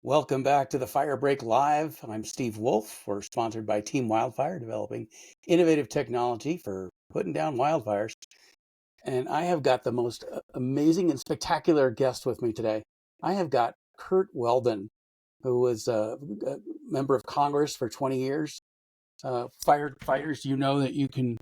Welcome back to the Fire Break Live. I'm Steve Wolf. We're sponsored by Team Wildfire, developing innovative technology for putting down wildfires. And I have got the most amazing and spectacular guest with me today. I have got Curt Weldon, who was a member of Congress for 20 years. Firefighters, you know that you can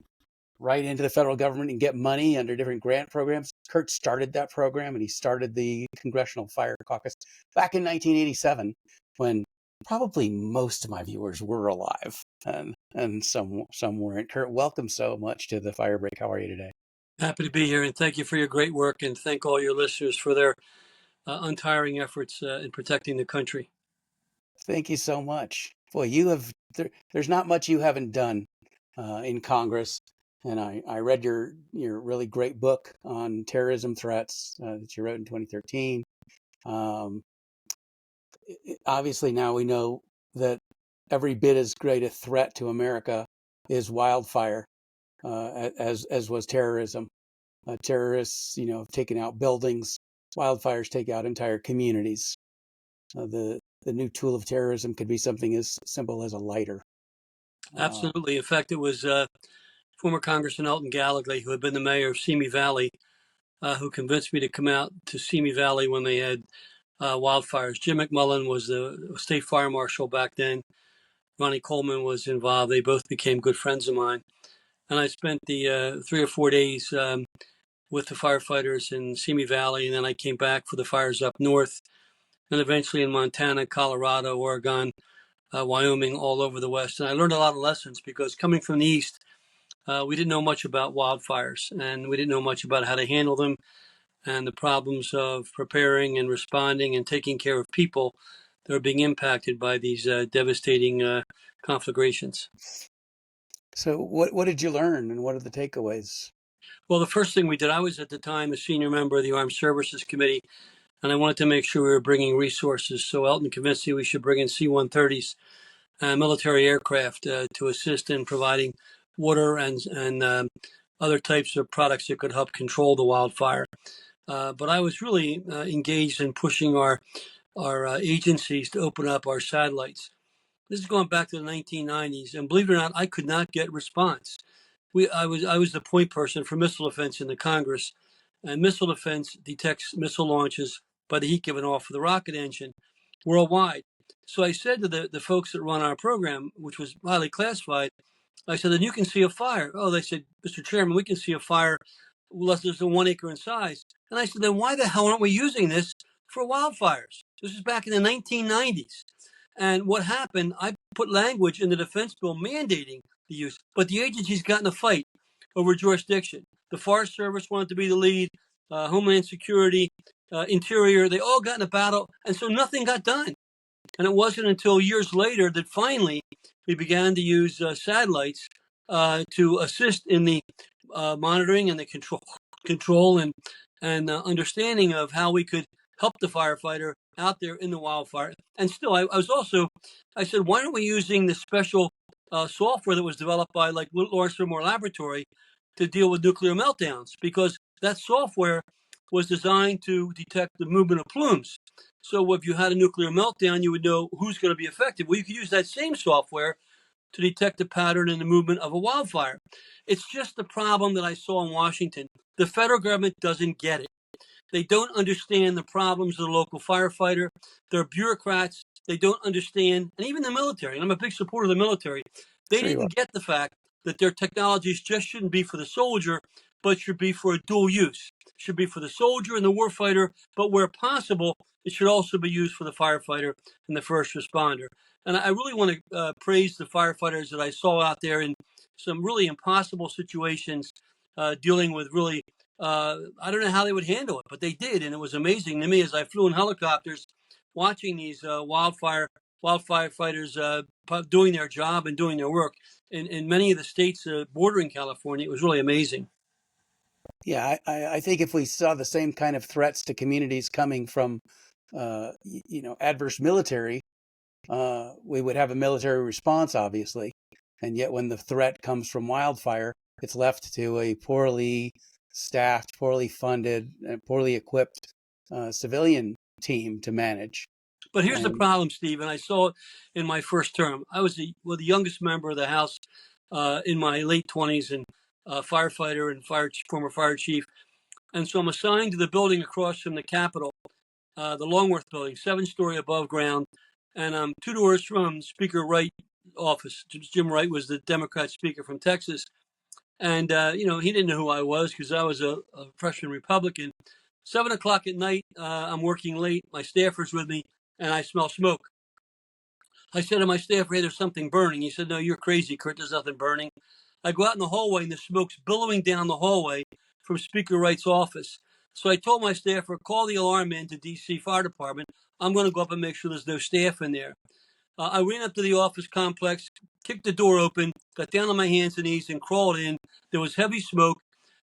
write into the federal government and get money under different grant programs. Curt started that program, and he started the Congressional Fire Caucus back in 1987, when probably most of my viewers were alive, and some weren't. Curt, welcome so much to the Fire Break. How are you today? Happy to be here, and thank you for your great work, and thank all your listeners for their untiring efforts in protecting the country. Thank you so much. Boy, there's not much you haven't done in Congress. And I read your really great book on terrorism threats that you wrote in 2013. Um, Obviously, now we know that every bit as great a threat to America is wildfire as was terrorism. Terrorists, have taken out buildings. Wildfires take out entire communities. The new tool of terrorism could be something as simple as a lighter. Absolutely. In fact, it was former Congressman Elton Gallagher, who had been the mayor of Simi Valley, who convinced me to come out to Simi Valley when they had wildfires. Jim McMullen was the state fire marshal back then. Ronnie Coleman was involved. They both became good friends of mine. And I spent the 3 or 4 days with the firefighters in Simi Valley, and then I came back for the fires up north, and eventually in Montana, Colorado, Oregon, Wyoming, all over the West. And I learned a lot of lessons because coming from the East, we didn't know much about wildfires, and we didn't know much about how to handle them and the problems of preparing and responding and taking care of people that are being impacted by these devastating conflagrations. So what did you learn, and what are the takeaways? Well, the first thing we did, I was at the time a senior member of the Armed Services Committee, and I wanted to make sure we were bringing resources. So Elton convinced me we should bring in C-130s, military aircraft, to assist in providing water and other types of products that could help control the wildfire. But I was really engaged in pushing our agencies to open up our satellites. This is going back to the 1990s, and believe it or not, I could not get response. I was the point person for missile defense in the Congress, and missile defense detects missile launches by the heat given off of the rocket engine worldwide. So I said to the folks that run our program, which was highly classified, I said, then you can see a fire. Oh, they said, Mr. Chairman, we can see a fire less than 1 acre in size. And I said, then why the hell aren't we using this for wildfires? This is back in the 1990s. And what happened, I put language in the defense bill mandating the use, but the agencies got in a fight over jurisdiction. The Forest Service wanted to be the lead, Homeland Security, Interior, they all got in a battle, and so nothing got done. And it wasn't until years later that finally we began to use satellites to assist in the monitoring and the control and understanding of how we could help the firefighter out there in the wildfire. And still, I said, why aren't we using the special software that was developed by like Lawrence Livermore Laboratory to deal with nuclear meltdowns? Because that software was designed to detect the movement of plumes. So if you had a nuclear meltdown, you would know who's going to be affected. Well, you could use that same software to detect the pattern and the movement of a wildfire. It's just the problem that I saw in Washington. The federal government doesn't get it. They don't understand the problems of the local firefighter. They're bureaucrats. They don't understand, and even the military, and I'm a big supporter of the military, they Sure you are. didn't get the fact that their technologies just shouldn't be for the soldier, but should be for a dual use. Should be for the soldier and the warfighter, but where possible, it should also be used for the firefighter and the first responder. And I really want to praise the firefighters that I saw out there in some really impossible situations, dealing with really, I don't know how they would handle it, but they did. And it was amazing to me as I flew in helicopters watching these wildfire fighters doing their job and doing their work. In many of the states bordering California, it was really amazing. Yeah, I think if we saw the same kind of threats to communities coming from, adverse military, we would have a military response, obviously. And yet when the threat comes from wildfire, it's left to a poorly staffed, poorly funded, and poorly equipped civilian team to manage. But here's the And problem, Steve, and I saw it in my first term. I was the youngest member of the House in my late 20s, and firefighter and former fire chief. And so I'm assigned to the building across from the Capitol, the Longworth building, 7-story above ground. And I'm 2 doors from Speaker Wright's office. Jim Wright was the Democrat speaker from Texas. And, he didn't know who I was because I was a freshman Republican. 7 o'clock at night, I'm working late. My staffer's with me, and I smell smoke. I said to my staffer, hey, there's something burning. He said, no, you're crazy, Curt. There's nothing burning. I go out in the hallway, and the smoke's billowing down the hallway from Speaker Wright's office. So I told my staffer, call the alarm man to D.C. Fire Department. I'm going to go up and make sure there's no staff in there. I ran up to the office complex, kicked the door open, got down on my hands and knees, and crawled in. There was heavy smoke.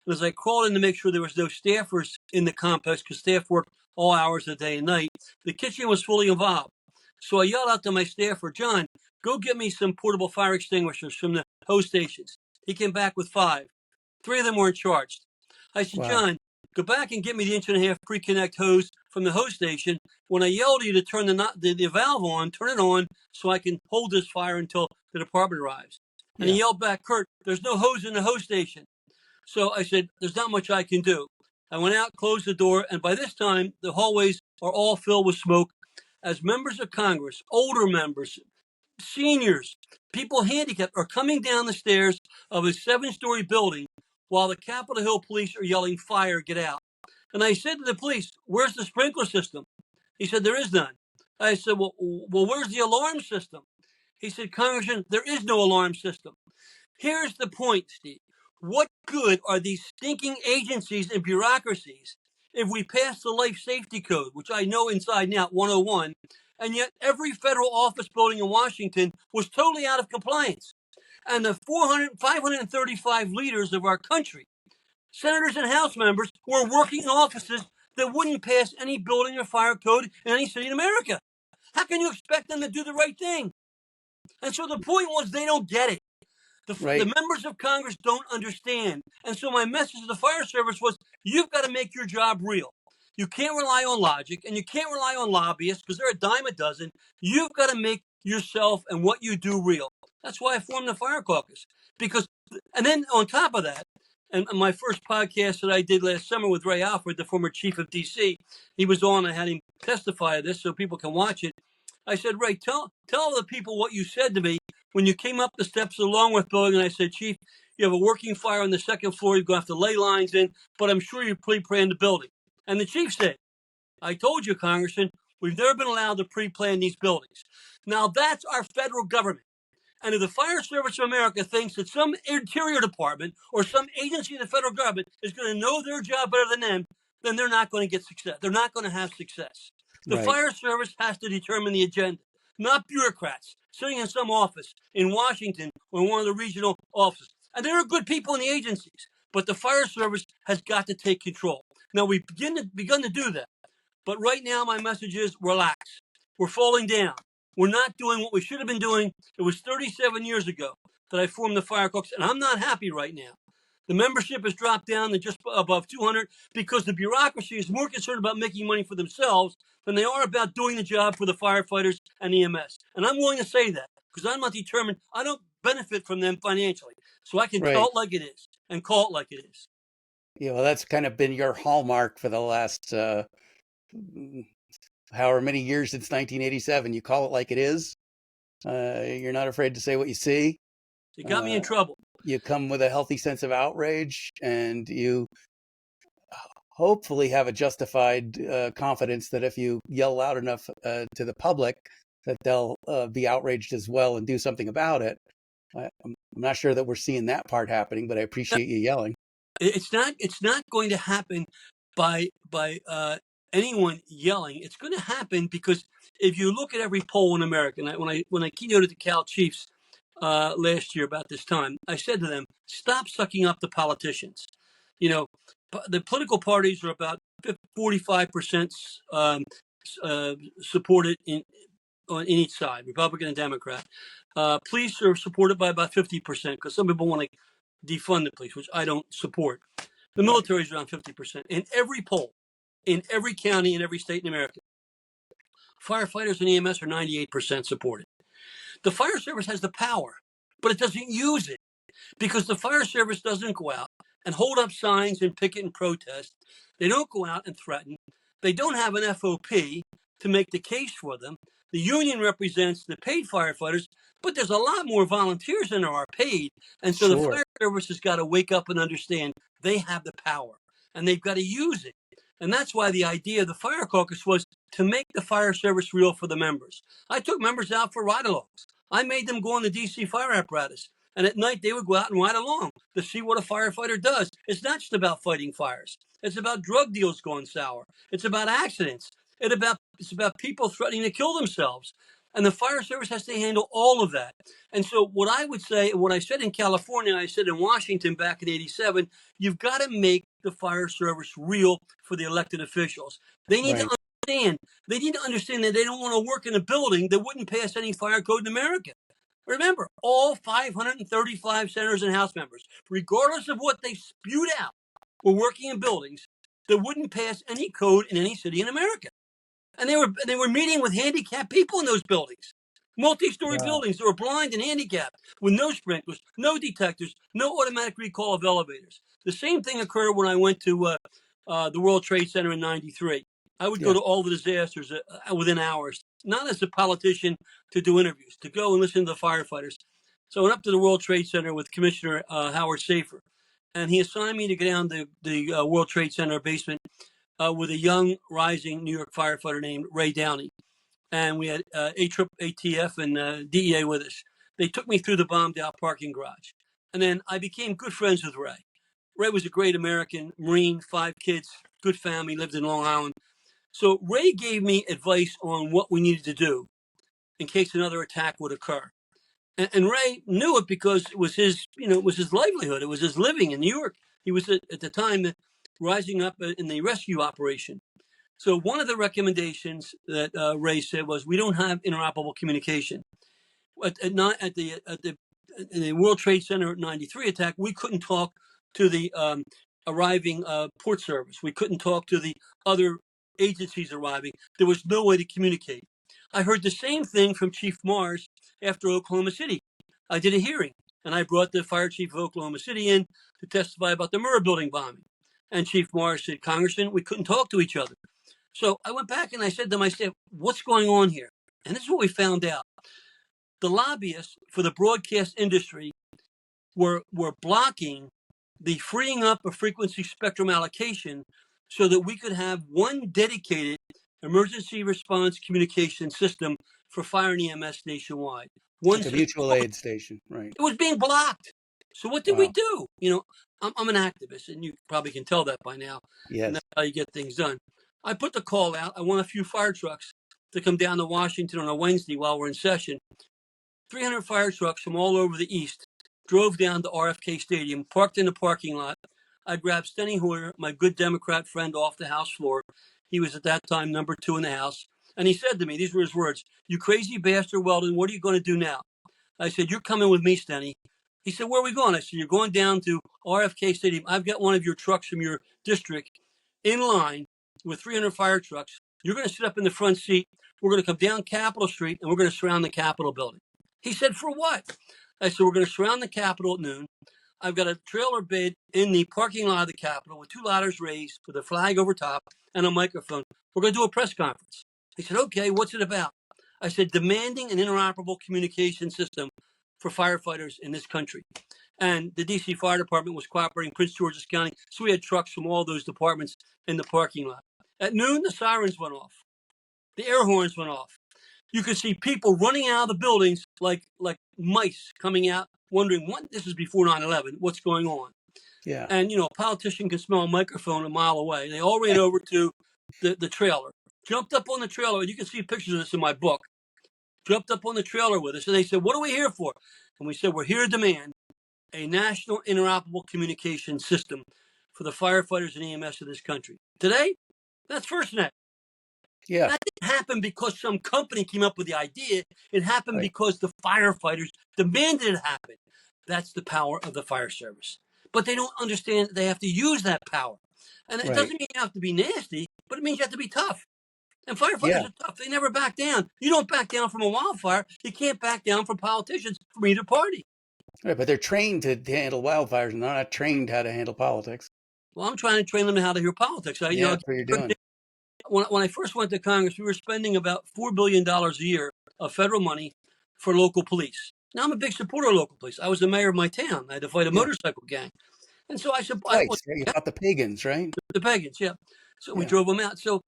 And as I crawled in to make sure there was no staffers in the complex, because staff work all hours of the day and night, the kitchen was fully involved. So I yelled out to my staffer, John, go get me some portable fire extinguishers from the hose stations. He came back with 5. 3 of them weren't charged. I said, wow, John, go back and get me the 1.5-inch pre-connect hose from the hose station. When I yelled at you to turn the valve on, turn it on so I can hold this fire until the department arrives. And yeah, he yelled back, Curt, there's no hose in the hose station. So I said, there's not much I can do. I went out, closed the door, and by this time, the hallways are all filled with smoke. As members of Congress, older members, seniors, people handicapped are coming down the stairs of a 7-story building while the Capitol Hill police are yelling, fire, get out. And I said to the police, where's the sprinkler system? He said, there is none. I said, well, where's the alarm system? He said, Congressman, there is no alarm system. Here's the point, Steve. What good are these stinking agencies and bureaucracies if we pass the life safety code, which I know inside and out, 101, and yet every federal office building in Washington was totally out of compliance? And the 535 leaders of our country, senators and House members, were working in offices that wouldn't pass any building or fire code in any city in America. How can you expect them to do the right thing? And so the point was they don't get it. The right, members of Congress don't understand. And so my message to the fire service was, you've got to make your job real. You can't rely on logic, and you can't rely on lobbyists because they're a dime a dozen. You've got to make yourself and what you do real. That's why I formed the Fire Caucus. And then on top of that, and my first podcast that I did last summer with Ray Alford, the former chief of D.C., he was on. I had him testify to this so people can watch it. I said, Ray, tell the people what you said to me when you came up the steps of the Longworth building. And I said, Chief, you have a working fire on the 2nd floor. You're going to have to lay lines in, but I'm sure you pre-planned the building. And the chief said, I told you, Congressman, we've never been allowed to pre-plan these buildings. Now, that's our federal government. And if the Fire Service of America thinks that some interior department or some agency of the federal government is going to know their job better than them, then they're not going to get success. They're not going to have success. The right, Fire Service has to determine the agenda, not bureaucrats sitting in some office in Washington or in one of the regional offices. And there are good people in the agencies, but the Fire Service has got to take control. Now, we've begun to do that. But right now, my message is relax. We're falling down. We're not doing what we should have been doing. It was 37 years ago that I formed the Fire Caucus, and I'm not happy right now. The membership has dropped down to just above 200 because the bureaucracy is more concerned about making money for themselves than they are about doing the job for the firefighters and EMS. And I'm willing to say that because I'm not determined. I don't benefit from them financially. So I can tell right. it like it is and call it like it is. Yeah, well, that's kind of been your hallmark for the last however many years since 1987. You call it like it is. You're not afraid to say what you see. It got me in trouble. You come with a healthy sense of outrage, and you hopefully have a justified confidence that if you yell loud enough to the public, that they'll be outraged as well and do something about it. I'm not sure that we're seeing that part happening, but I appreciate you yelling. It's not going to happen by anyone yelling. It's going to happen because if you look at every poll in America, and when I keynoted the Cal Chiefs last year about this time, I said to them, stop sucking up the politicians. You know, the political parties are about 45% supported on each side, Republican and Democrat. Police are supported by about 50% because some people want to defund the police, which I don't support. The Right. military is around 50%. In every poll, in every county, in every state in America, Firefighters and EMS are 98% supported. The fire service has the power, but it doesn't use it because the fire service doesn't go out and hold up signs and picket and protest. They don't go out and threaten. They don't have an FOP to make the case for them. The union represents the paid firefighters, but there's a lot more volunteers than there are paid. And so the Sure. fire service has got to wake up and understand they have the power and they've got to use it. And that's why the idea of the Fire Caucus was to make the fire service real for the members. I took members out for ride-alongs. I made them go on the DC fire apparatus. And at night, they would go out and ride along to see what a firefighter does. It's not just about fighting fires. It's about drug deals going sour. It's about accidents. It's about people threatening to kill themselves. And the fire service has to handle all of that. And so what I would say, and what I said in California, I said in Washington back in '87, you've got to make the fire service real for the elected officials. They need to understand. They need to understand that they don't want to work in a building that wouldn't pass any fire code in America. Remember, all 535 senators and House members, regardless of what they spewed out, were working in buildings that wouldn't pass any code in any city in America. And they were meeting with handicapped people in those buildings, multi-story buildings that were blind and handicapped, with no sprinklers, no detectors, no automatic recall of elevators. The same thing occurred when I went to the World Trade Center in '93. I would go to all the disasters within hours, not as a politician to do interviews, to go and listen to the firefighters. So I went up to the World Trade Center with Commissioner Howard Safir, and he assigned me to go down to the World Trade Center basement with a young, rising New York firefighter named Ray Downey. And we had ATF and DEA with us. They took me through the bombed-out parking garage. And then I became good friends with Ray. Ray was a great American, Marine, 5 kids, good family, lived in Long Island. So Ray gave me advice on what we needed to do in case another attack would occur. And Ray knew it because it was his, it was his livelihood. It was his living in New York. He was at the time rising up in the rescue operation. So one of the recommendations that Ray said was, we don't have interoperable communication. At the World Trade Center '93 attack, we couldn't talk to the arriving port service. We couldn't talk to the other agencies arriving. There was no way to communicate. I heard the same thing from Chief Mars after Oklahoma City. I did a hearing, and I brought the fire chief of Oklahoma City in to testify about the Murrah building bombing. And Chief Mars said, Congressman, we couldn't talk to each other. So I went back and I said to him, what's going on here? And this is what we found out. The lobbyists for the broadcast industry were blocking the freeing up of frequency spectrum allocation so that we could have one dedicated emergency response communication system for fire and EMS nationwide. Like a mutual aid station, right? It was being blocked. So what did we do? I'm an activist, and you probably can tell that by now. Yes. And that's how you get things done. I put the call out. I want a few fire trucks to come down to Washington on a Wednesday while we're in session. 300 fire trucks from all over the East drove down to RFK Stadium, parked in the parking lot. I grabbed Steny Hoyer, my good Democrat friend, off the House floor. He was at that time number 2 in the House. And he said to me, these were his words, "You crazy bastard, Weldon, what are you going to do now?" I said, "You're coming with me, Steny." He said, "Where are we going?" I said, "You're going down to RFK Stadium. I've got one of your trucks from your district in line with 300 fire trucks. You're going to sit up in the front seat. We're going to come down Capitol Street, and we're going to surround the Capitol building." He said, "For what?" I said, "We're going to surround the Capitol at noon. I've got a trailer bed in the parking lot of the Capitol with 2 ladders raised with a flag over top and a microphone. We're going to do a press conference." He said, "Okay, what's it about?" I said, "Demanding an interoperable communication system for firefighters in this country." And the DC Fire Department was cooperating, Prince George's County. So we had trucks from all those departments in the parking lot. At noon, the sirens went off. The air horns went off. You could see people running out of the buildings like mice coming out, wondering, this is before 9/11, what's going on? Yeah. And, a politician can smell a microphone a mile away. They all ran over to the trailer, jumped up on the trailer. You can see pictures of this in my book. Jumped up on the trailer with us. And they said, "What are we here for?" And we said, "We're here to demand a national interoperable communication system for the firefighters and EMS of this country." Today, that's FirstNet. Yeah. That didn't happen because some company came up with the idea. It happened because the firefighters demanded it happen. That's the power of the fire service. But they don't understand that they have to use that power. And it doesn't mean you have to be nasty, but it means you have to be tough. And firefighters Yeah. are tough. They never back down. You don't back down from a wildfire. You can't back down from politicians from either party. Right, but they're trained to handle wildfires, and they're not trained how to handle politics. Well, I'm trying to train them how to hear politics. Yeah, that's what you're doing. When I first went to Congress, we were spending about $4 billion a year of federal money for local police. Now, I'm a big supporter of local police. I was the mayor of my town. I had to fight a Yeah. motorcycle gang. And so I said, Twice, right? You fought the pagans, right? the pagans, yeah. So we Yeah. drove them out. So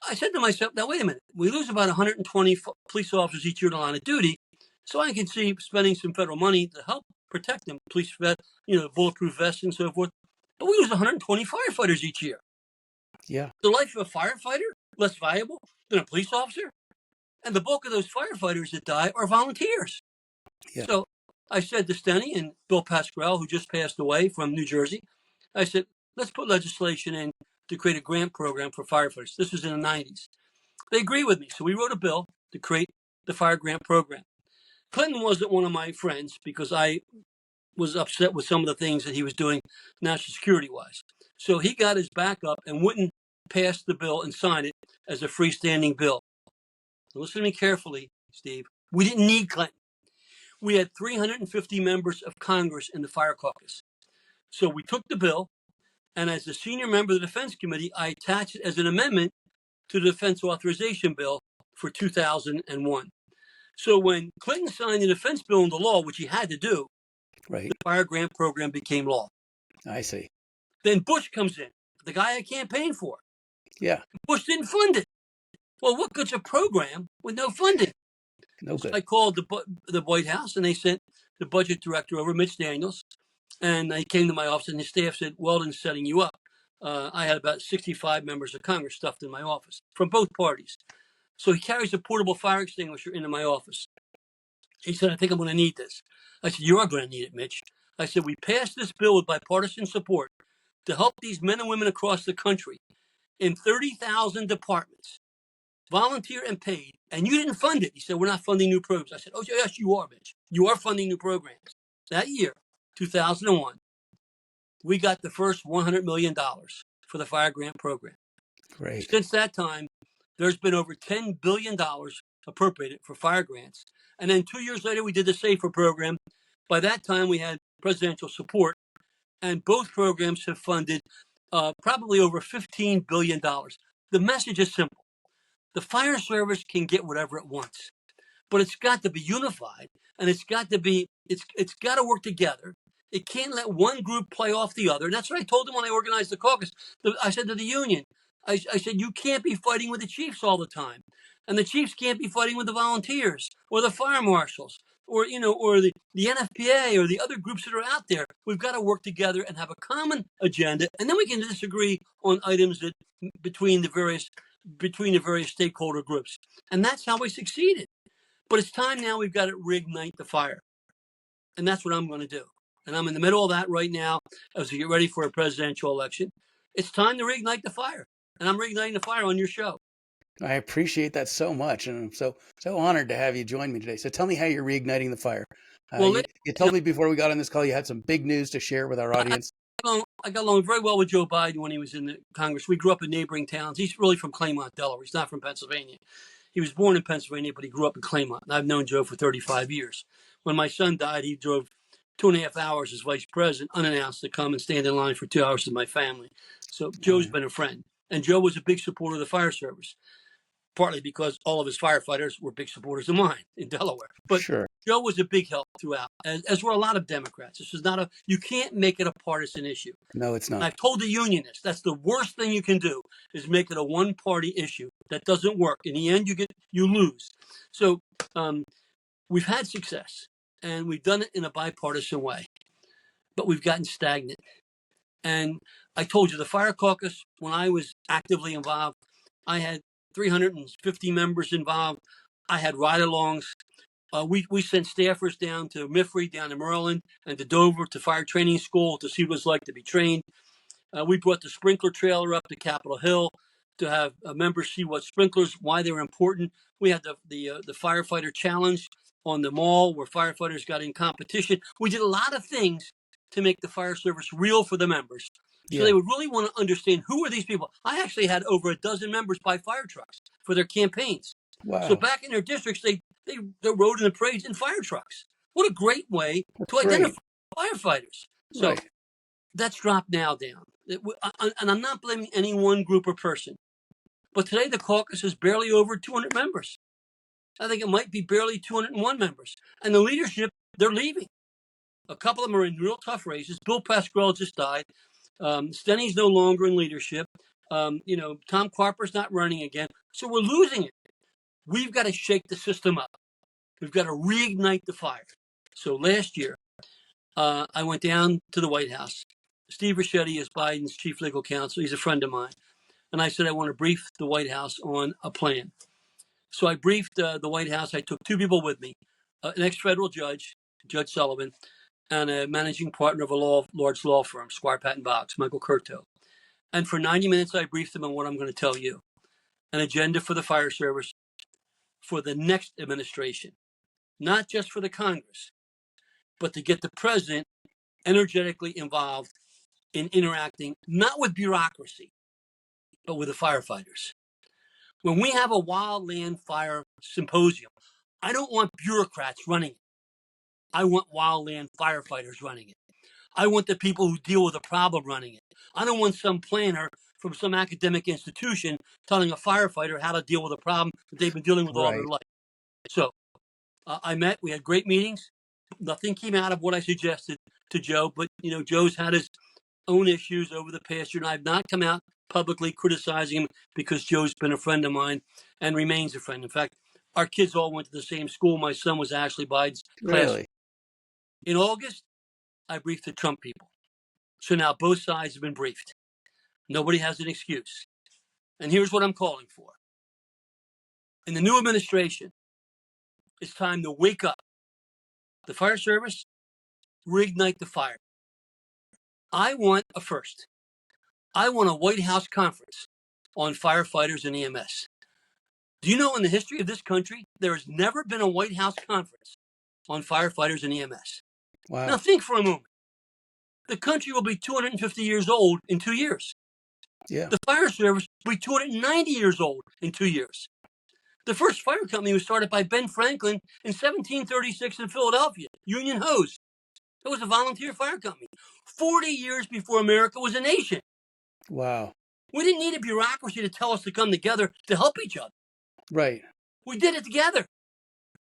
I said to myself, now, wait a minute. We lose about 120 police officers each year in the line of duty. So I can see spending some federal money to help protect them, police vet, bulletproof vests and so forth. But we lose 120 firefighters each year. Yeah. The life of a firefighter less valuable than a police officer? And the bulk of those firefighters that die are volunteers. Yeah. So I said to Steny and Bill Pasquale, who just passed away from New Jersey, I said, let's put legislation in to create a grant program for firefighters. This was in the 90s. They agreed with me. So we wrote a bill to create the fire grant program. Clinton wasn't one of my friends because I was upset with some of the things that he was doing national security wise. So he got his back up and wouldn't pass the bill and sign it as a freestanding bill. Now listen to me carefully, Steve. We didn't need Clinton. We had 350 members of Congress in the Fire Caucus. So we took the bill, and as the senior member of the Defense Committee, I attached it as an amendment to the Defense Authorization Bill for 2001. So when Clinton signed the defense bill into law, which he had to do, Right. the fire grant program became law. I see. Then Bush comes in, the guy I campaigned for. Yeah. Bush didn't fund it. Well, what good's a program with no funding? No good. So I called the White House, and they sent the budget director over, Mitch Daniels, and they came to my office, and his staff said, Weldon's setting you up. I had about 65 members of Congress stuffed in my office from both parties. So he carries a portable fire extinguisher into my office. He said, I think I'm going to need this. I said, you are going to need it, Mitch. I said, we passed this bill with bipartisan support to help these men and women across the country in 30,000 departments, volunteer and paid, and you didn't fund it. He said, we're not funding new programs. I said, oh, yes, you are, Mitch. You are funding new programs. That year, 2001, we got the first $100 million for the fire grant program. Great. Since that time, there's been over $10 billion appropriated for fire grants. And then 2 years later, we did the SAFER program. By that time, we had presidential support, and both programs have funded probably over $15 billion. The message is simple. The fire service can get whatever it wants, but it's got to be unified, and it's got to work together. It can't let one group play off the other. And that's what I told them when I organized the caucus. I said to the union, I said, you can't be fighting with the chiefs all the time. And the chiefs can't be fighting with the volunteers or the fire marshals or the NFPA or the other groups that are out there. We've got to work together and have a common agenda. And then we can disagree on items that between the various stakeholder groups. And that's how we succeeded. But it's time now we've got to reignite the fire. And that's what I'm going to do. And I'm in the middle of that right now as we get ready for a presidential election. It's time to reignite the fire. And I'm reigniting the fire on your show. I appreciate that so much, and I'm so honored to have you join me today. So tell me how you're reigniting the fire. Well, you told me before we got on this call you had some big news to share with our audience. I got along very well with Joe Biden when he was in the Congress. We grew up in neighboring towns. He's really from Claymont, Delaware. He's not from Pennsylvania. He was born in Pennsylvania, but he grew up in Claymont. And I've known Joe for 35 years. When my son died, he drove 2.5 hours as vice president, unannounced, to come and stand in line for 2 hours with my family. So Joe's been a friend. And Joe was a big supporter of the fire service, partly because all of his firefighters were big supporters of mine in Delaware. But Sure. Joe was a big help throughout, as were a lot of Democrats. This is not you can't make it a partisan issue. No, it's not. And I've told the unionists, that's the worst thing you can do, is make it a one-party issue. That doesn't work. In the end, you lose. So we've had success, and we've done it in a bipartisan way, but we've gotten stagnant. And I told you, the Fire Caucus, when I was actively involved, I had 350 members involved. I had ride-alongs. We sent staffers down to Mifflin, down to Maryland, and to Dover to fire training school to see what it's like to be trained. We brought the sprinkler trailer up to Capitol Hill to have members see what sprinklers, why they were important. We had the firefighter challenge on the mall where firefighters got in competition. We did a lot of things to make the fire service real for the members. So Yeah. they would really want to understand who are these people. I actually had over a dozen members buy fire trucks for their campaigns. So Wow. back in their districts, they rode in the parades in fire trucks. What a great way That's to great. identify firefighters. So Right. that's dropped now down. And I'm not blaming any one group or person. But today the caucus is barely over 200 members. I think it might be barely 201 members. And the leadership, they're leaving. A couple of them are in real tough races. Bill Pasquale just died. Stenny's no longer in leadership. Tom Carper's not running again. So we're losing it. We've got to shake the system up. We've got to reignite the fire. So last year, I went down to the White House. Steve Ricchetti is Biden's chief legal counsel. He's a friend of mine. And I said, I want to brief the White House on a plan. So I briefed the White House. I took two people with me, an ex-federal judge, Judge Sullivan, and a managing partner of a large law firm, Squire Patton Boggs, Michael Curto. And for 90 minutes, I briefed them on what I'm going to tell you. An agenda for the fire service for the next administration, not just for the Congress, but to get the president energetically involved in interacting, not with bureaucracy, but with the firefighters. When we have a wildland fire symposium, I don't want bureaucrats running it. I want wildland firefighters running it. I want the people who deal with the problem running it. I don't want some planner from some academic institution telling a firefighter how to deal with a problem that they've been dealing with all their Right. life. So I met, we had great meetings. Nothing came out of what I suggested to Joe, but Joe's had his own issues over the past year, and I've not come out publicly criticizing him because Joe's been a friend of mine and remains a friend. In fact, our kids all went to the same school. My son was Ashley Biden's classmate. Really? In August, I briefed the Trump people. So now both sides have been briefed. Nobody has an excuse. And here's what I'm calling for. In the new administration, it's time to wake up. The fire service, reignite the fire. I want a first. I want a White House conference on firefighters and EMS. Do you know in the history of this country, there has never been a White House conference on firefighters and EMS? Wow. Now think for a moment. The country will be 250 years old in 2 years. Yeah. The fire service will be 290 years old in 2 years. The first fire company was started by Ben Franklin in 1736 in Philadelphia, Union Hose. It was a volunteer fire company. 40 years before America was a nation. Wow. We didn't need a bureaucracy to tell us to come together to help each other. Right. We did it together.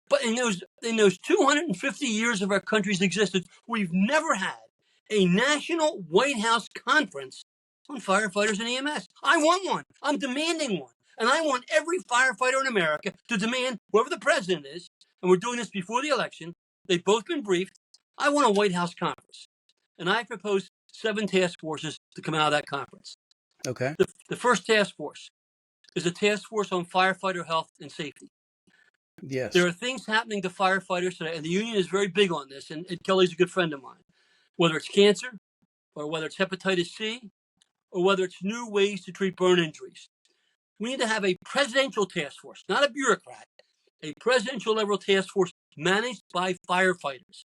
But in those 250 years of our country's existence, we've never had a national White House conference on firefighters and EMS. I want one. I'm demanding one. And I want every firefighter in America to demand, whoever the president is, and we're doing this before the election, they've both been briefed, I want a White House conference. And I propose 7 task forces to come out of that conference. Okay. The first task force is a task force on firefighter health and safety. Yes. There are things happening to firefighters today, and the union is very big on this, and Ed Kelly's a good friend of mine. Whether it's cancer, or whether it's hepatitis C, or whether it's new ways to treat burn injuries. We need to have a presidential task force, not a bureaucrat, a presidential level task force managed by firefighters.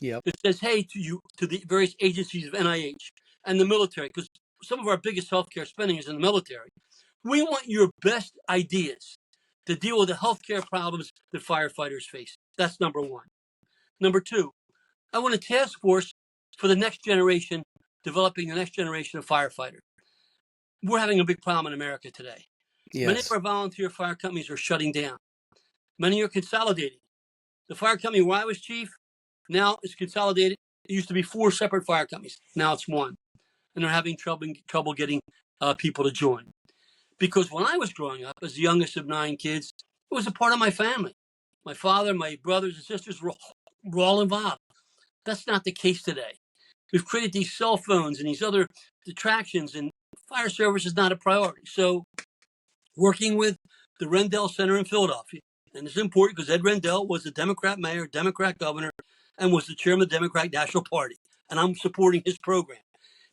Yep. That says, hey, to the various agencies of NIH and the military, because some of our biggest healthcare spending is in the military. We want your best ideas to deal with the healthcare problems that firefighters face. That's number one. Number two, I want a task force for the next generation, developing the next generation of firefighters. We're having a big problem in America today. Yes. Many of our volunteer fire companies are shutting down. Many are consolidating. The fire company where I was chief now is consolidated. It used to be 4 separate fire companies. Now it's 1. And they're having trouble getting people to join. Because when I was growing up, as the youngest of 9 kids, it was a part of my family. My father, my brothers and sisters were all involved. That's not the case today. We've created these cell phones and these other distractions, and fire service is not a priority. So working with the Rendell Center in Philadelphia, and it's important because Ed Rendell was the Democrat mayor, Democrat governor, and was the chairman of the Democratic National Party. And I'm supporting his program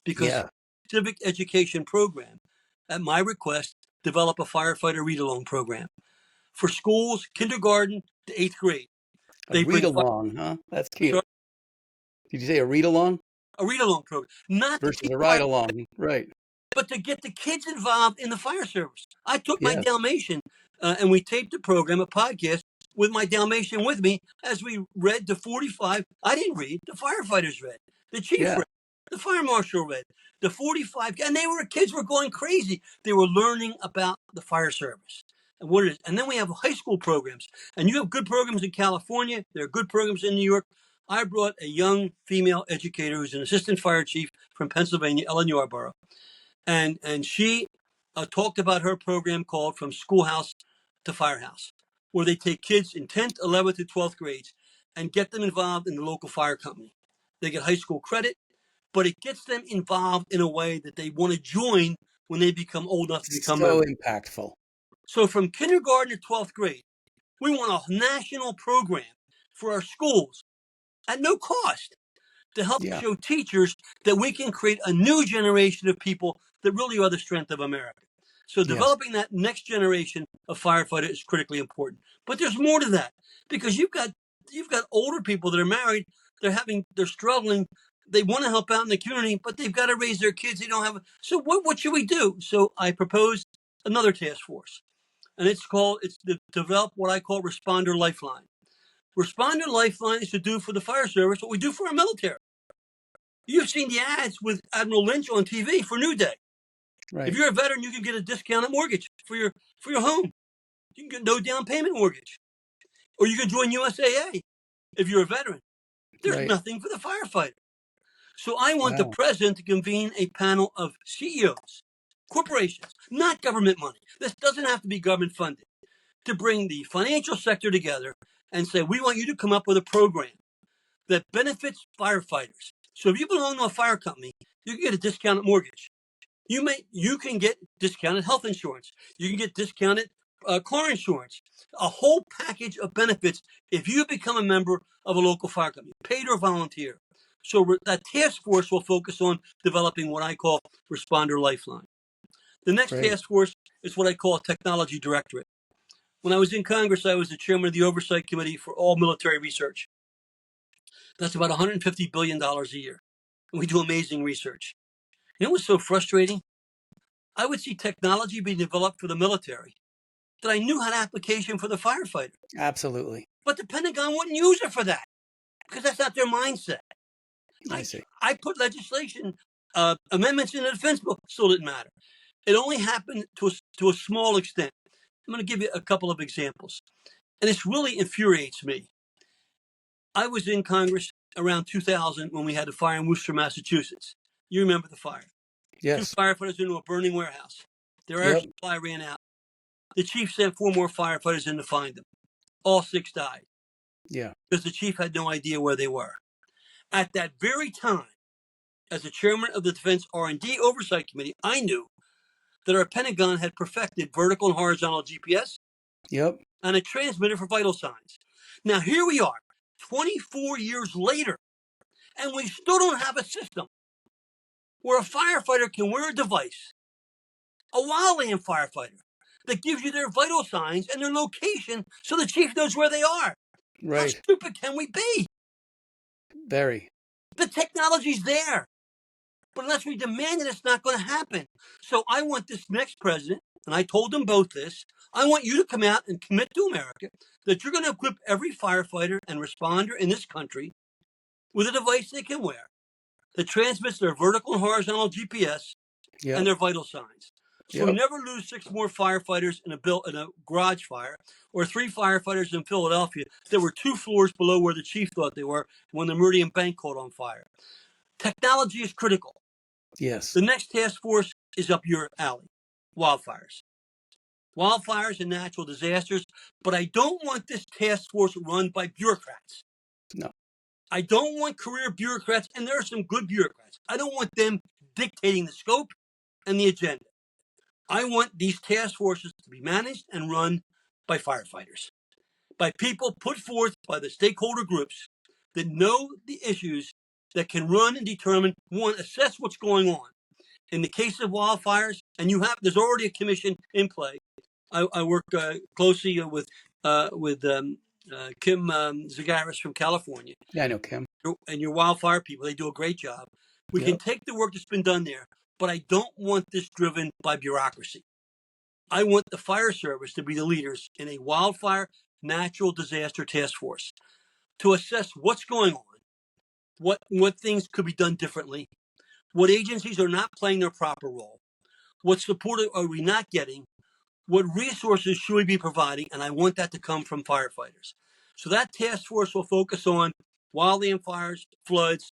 because civic education program, at my request, develop a firefighter read-along program for schools, kindergarten to 8th grade. A read-along, huh? That's cute. Sorry? Did you say a read-along? a read-along program, not to Versus teach a fire, ride-along. Right. but to get the kids involved in the fire service. I took my Yes. Dalmatian and we taped a program, a podcast, with my Dalmatian with me as we read the 45. I didn't read. The firefighters read. The chief Yeah. read. The fire marshal read. The 45. And kids were going crazy. They were learning about the fire service and what it is. And then we have high school programs. And you have good programs in California. There are good programs in New York. I brought a young female educator who's an assistant fire chief from Pennsylvania, Ellen Yarborough. And she talked about her program called From Schoolhouse to Firehouse, where they take kids in 10th, 11th, and 12th grades and get them involved in the local fire company. They get high school credit, but it gets them involved in a way that they want to join when they become old enough to become So members. impactful. So from kindergarten to 12th grade, we want a national program for our schools at no cost to help show teachers that we can create a new generation of people that really are the strength of America. So developing that next generation of firefighter is critically important. But there's more to that, because you've got older people that are married, they're struggling, they want to help out in the community, but they've got to raise their kids. They don't have. So what should we do? So I proposed another task force, and it's to develop what I call Responder Lifeline. Responder Lifeline is to do for the fire service what we do for our military. You've seen the ads with Admiral Lynch on TV for New Day. Right. If you're a veteran, you can get a discounted mortgage for your home. You can get no down payment mortgage. Or you can join USAA if you're a veteran. There's nothing for the firefighter. So I want the president to convene a panel of CEOs, corporations, not government money. This doesn't have to be government funded, to bring the financial sector together and say, we want you to come up with a program that benefits firefighters. So if you belong to a fire company, you can get a discounted mortgage. You can get discounted health insurance. You can get discounted car insurance. A whole package of benefits if you become a member of a local fire company, paid or volunteer. So that task force will focus on developing what I call Responder Lifeline. The next task force is what I call a technology directorate. When I was in Congress, I was the chairman of the Oversight Committee for all military research. That's about $150 billion a year. And we do amazing research. You know what's so frustrating? I would see technology being developed for the military that I knew had application for the firefighter. Absolutely. But the Pentagon wouldn't use it for that because that's not their mindset. I see. I put legislation, amendments in the defense bill, still didn't matter. It only happened to a small extent. I'm going to give you a couple of examples. And this really infuriates me. I was in Congress around 2000 when we had a fire in Worcester, Massachusetts. You remember the fire. Yes. 2 firefighters into a burning warehouse. Their air supply ran out. The chief sent 4 more firefighters in to find them. All 6 died. Yeah. Because the chief had no idea where they were. At that very time, as the chairman of the Defense R&D Oversight Committee, I knew that our Pentagon had perfected vertical and horizontal GPS and a transmitter for vital signs. Now, here we are, 24 years later, and we still don't have a system where a firefighter can wear a device, a wildland firefighter, that gives you their vital signs and their location so the chief knows where they are. Right. How stupid can we be? Very. The technology's there. But unless we demand it, it's not going to happen. So I want this next president, and I told them both this, I want you to come out and commit to America that you're going to equip every firefighter and responder in this country with a device they can wear that transmits their vertical and horizontal GPS and their vital signs. So we never lose 6 more firefighters in a garage fire, or 3 firefighters in Philadelphia that were 2 floors below where the chief thought they were when the Meridian Bank caught on fire. Technology is critical. Yes. The next task force is up your alley, wildfires. Wildfires and natural disasters, but I don't want this task force run by bureaucrats. No. I don't want career bureaucrats, and there are some good bureaucrats. I don't want them dictating the scope and the agenda. I want these task forces to be managed and run by firefighters, by people put forth by the stakeholder groups that know the issues, that can run and determine, one, assess what's going on. In the case of wildfires, and there's already a commission in play. I work closely with Kim Zagaris from California. Yeah, I know Kim. and your wildfire people, they do a great job. We can take the work that's been done there, but I don't want this driven by bureaucracy. I want the fire service to be the leaders in a wildfire natural disaster task force to assess what's going on, what things could be done differently, what agencies are not playing their proper role, what support are we not getting, what resources should we be providing, and I want that to come from firefighters. So that task force will focus on wildland fires, floods,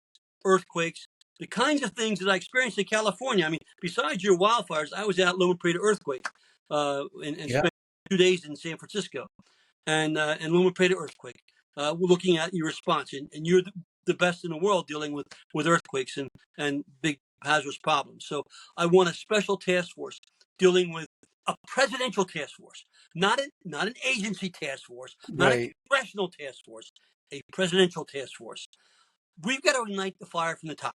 earthquakes, the kinds of things that I experienced in California. I mean, besides your wildfires, I was at Loma Prieta earthquake and spent 2 days in San Francisco and Loma Prieta earthquake. We're looking at your response, and you're the best in the world dealing with earthquakes and big hazardous problems. So I want a special task force dealing with a presidential task force, not an agency task force, not a congressional task force, a presidential task force. We've got to ignite the fire from the top.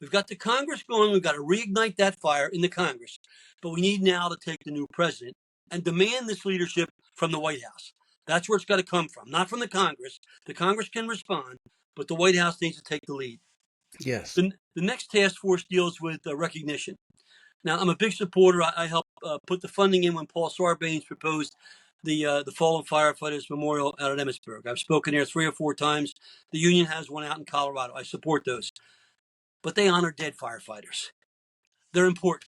We've got the Congress going. We've got to reignite that fire in the Congress. But we need now to take the new president and demand this leadership from the White House. That's where it's got to come from, not from the Congress. The Congress can respond, but the White House needs to take the lead. Yes. The next task force deals with recognition. Now, I'm a big supporter. I helped put the funding in when Paul Sarbanes proposed the Fallen Firefighters Memorial out at Emmitsburg. I've spoken there 3 or 4 times. The union has one out in Colorado. I support those. But they honor dead firefighters. They're important.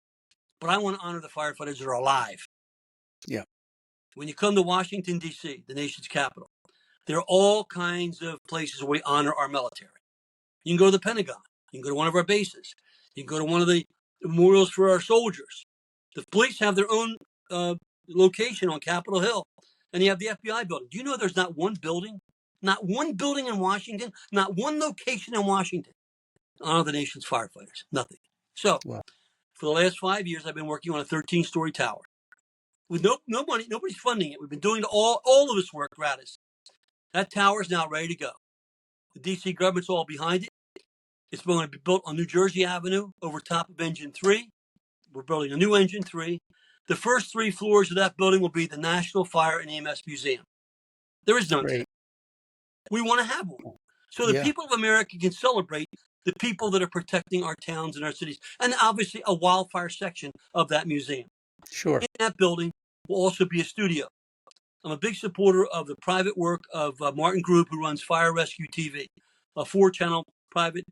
But I want to honor the firefighters that are alive. Yeah. When you come to Washington, D.C., the nation's capital, there are all kinds of places where we honor our military. You can go to the Pentagon. You can go to one of our bases. You can go to one of the memorials for our soldiers. The police have their own location on Capitol Hill, and you have the FBI building. Do you know there's not one building in Washington, not one location in Washington to honor the nation's firefighters? Nothing. So, for the last 5 years, I've been working on a 13-story tower with no money. Nobody's funding it. We've been doing all of this work gratis. That tower is now ready to go. The D.C. government's all behind it. It's going to be built on New Jersey Avenue over top of Engine 3. We're building a new Engine 3. The first 3 floors of that building will be the National Fire and EMS Museum. There is none today. We want to have one. So the people of America can celebrate the people that are protecting our towns and our cities, and obviously a wildfire section of that museum. Sure. In that building will also be a studio. I'm a big supporter of the private work of Martin Group, who runs Fire Rescue TV, a 4-channel private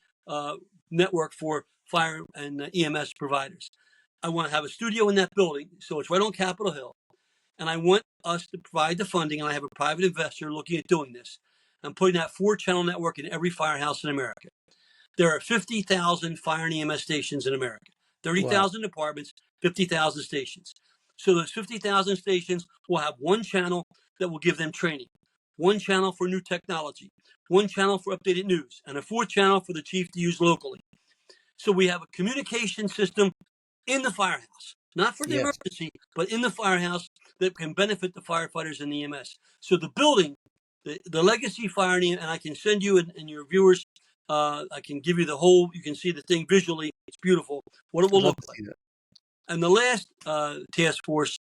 network for fire and EMS providers. I want to have a studio in that building, so it's right on Capitol Hill. And I want us to provide the funding, and I have a private investor looking at doing this. I'm putting that 4-channel network in every firehouse in America. There are 50,000 fire and EMS stations in America, 30,000 departments, 50,000 stations. So those 50,000 stations will have one channel that will give them training, one channel for new technology, one channel for updated news, and a 4th channel for the chief to use locally. So we have a communication system in the firehouse, not for the emergency, but in the firehouse that can benefit the firefighters and the EMS. So the building, the legacy fire, and I can send you and your viewers, I can give you the whole, you can see the thing visually. It's beautiful, what it will look like. And the last task force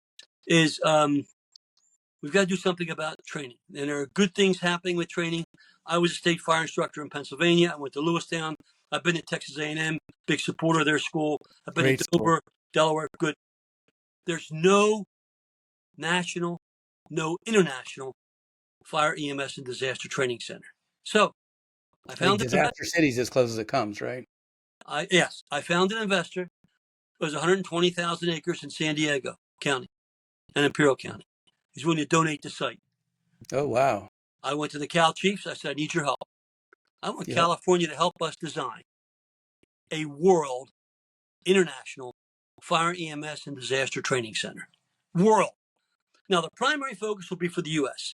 is we've got to do something about training. And there are good things happening with training. I was a state fire instructor in Pennsylvania. I went to Lewistown. I've been at Texas A&M, big supporter of their school. I've been at Dover, Delaware, good. There's no national, no international fire, EMS, and disaster training center. So I found disaster cities as close as it comes, right? Yes, I found an investor. It was 120,000 acres in San Diego County and Imperial County. He's willing to donate the site. Oh, wow. I went to the Cal Chiefs. I said, I need your help. I want California to help us design a world international fire, EMS, and disaster training center. World. Now, the primary focus will be for the U.S.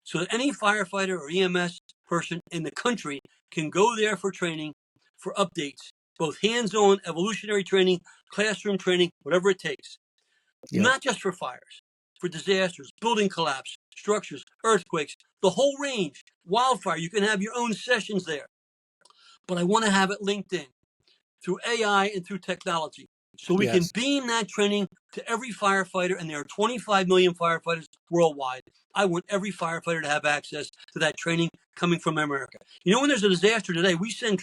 so that any firefighter or EMS person in the country can go there for training, for updates, both hands-on evolutionary training, classroom training, whatever it takes. Not just for fires, for disasters, building collapse, structures, earthquakes, the whole range, wildfire. You can have your own sessions there. But I want to have it linked in through AI and through technology. So we can Yes. beam that training to every firefighter, and there are 25 million firefighters worldwide. I want every firefighter to have access to that training coming from America. You know, when there's a disaster today, we spend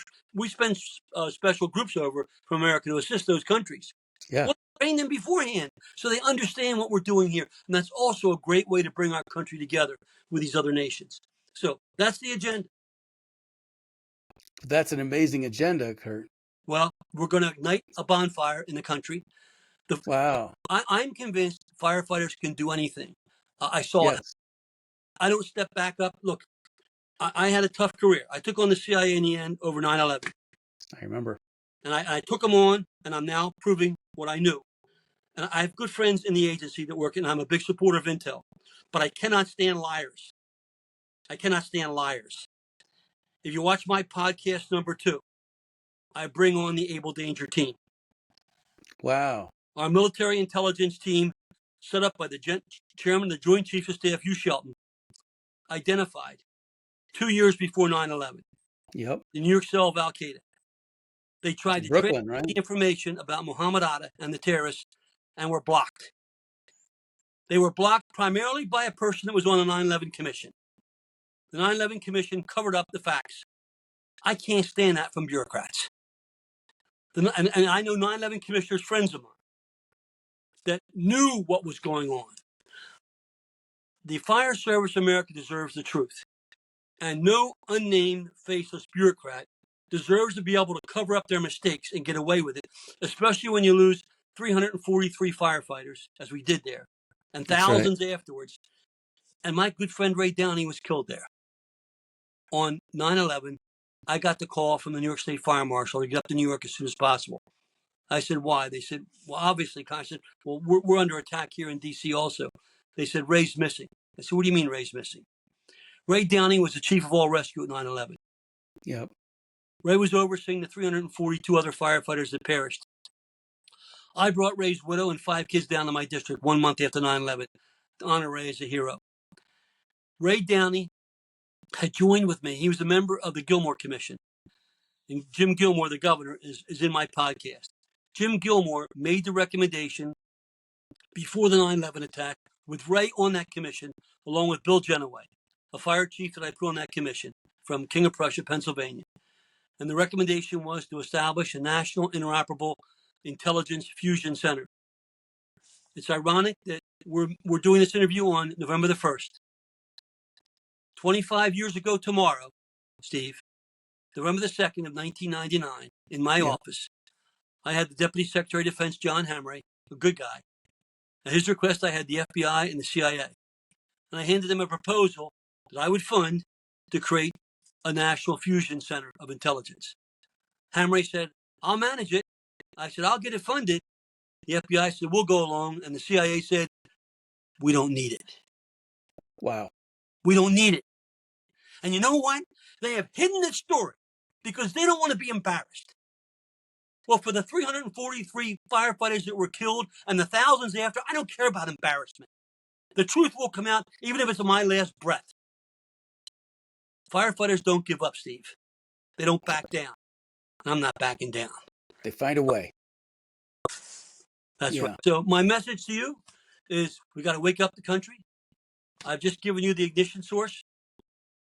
special groups over from America to assist those countries. Yeah. Well, train them beforehand so they understand what we're doing here. And that's also a great way to bring our country together with these other nations. So that's the agenda. That's an amazing agenda, Curt. Well, we're going to ignite a bonfire in the country. Wow. I'm convinced firefighters can do anything. I saw it. Yes. I don't step back up. Look, I had a tough career. I took on the CIA in the end over 9/11. I remember. And I took them on, and I'm now proving what I knew. And I have good friends in the agency that work, and I'm a big supporter of Intel. But I cannot stand liars. I cannot stand liars. If you watch my podcast #2, I bring on the Able Danger team. Wow. Our military intelligence team, set up by the chairman of the Joint Chiefs of Staff, Hugh Shelton, identified 2 years before 9/11 Yep. the New York cell of Al Qaeda. They tried to transmit Brooklyn, right? the information about Muhammad Atta and the terrorists and were blocked. They were blocked primarily by a person that was on the 9/11 Commission. The 9/11 Commission covered up the facts. I can't stand that from bureaucrats. And I know 9/11 commissioners, friends of mine, that knew what was going on. The fire service in America deserves the truth. And no unnamed, faceless bureaucrat deserves to be able to cover up their mistakes and get away with it, especially when you lose 343 firefighters, as we did there, and thousands afterwards. And my good friend Ray Downey was killed there. On 9/11, I got the call from the New York State Fire Marshal to get up to New York as soon as possible. I said, why? They said, well, obviously. I said, well, we're under attack here in D.C. also. They said, Ray's missing. I said, what do you mean Ray's missing? Ray Downey was the chief of all rescue at 9/11. Yep. Ray was overseeing the 342 other firefighters that perished. I brought Ray's widow and 5 kids down to my district 1 month after 9/11 to honor Ray as a hero. Ray Downey had joined with me. He was a member of the Gilmore Commission. And Jim Gilmore, the governor, is in my podcast. Jim Gilmore made the recommendation before the 9/11 attack with Ray on that commission, along with Bill Genoway, a fire chief that I put on that commission from King of Prussia, Pennsylvania. And the recommendation was to establish a national interoperable intelligence fusion center. It's ironic that we're doing this interview on November the 1st. 25 years ago tomorrow, Steve, November the 2nd of 1999, in my office, I had the Deputy Secretary of Defense, John Hamre, a good guy. At his request, I had the FBI and the CIA. And I handed them a proposal that I would fund to create a national fusion center of intelligence. Hamre said, I'll manage it. I said, I'll get it funded. The FBI said, we'll go along. And the CIA said, we don't need it. Wow. We don't need it. And you know what? They have hidden the story because they don't want to be embarrassed. Well, for the 343 firefighters that were killed and the thousands after, I don't care about embarrassment. The truth will come out, even if it's my last breath. Firefighters don't give up, Steve. They don't back down. And I'm not backing down. They find a way. That's right. So my message to you is we got to wake up the country. I've just given you the ignition source.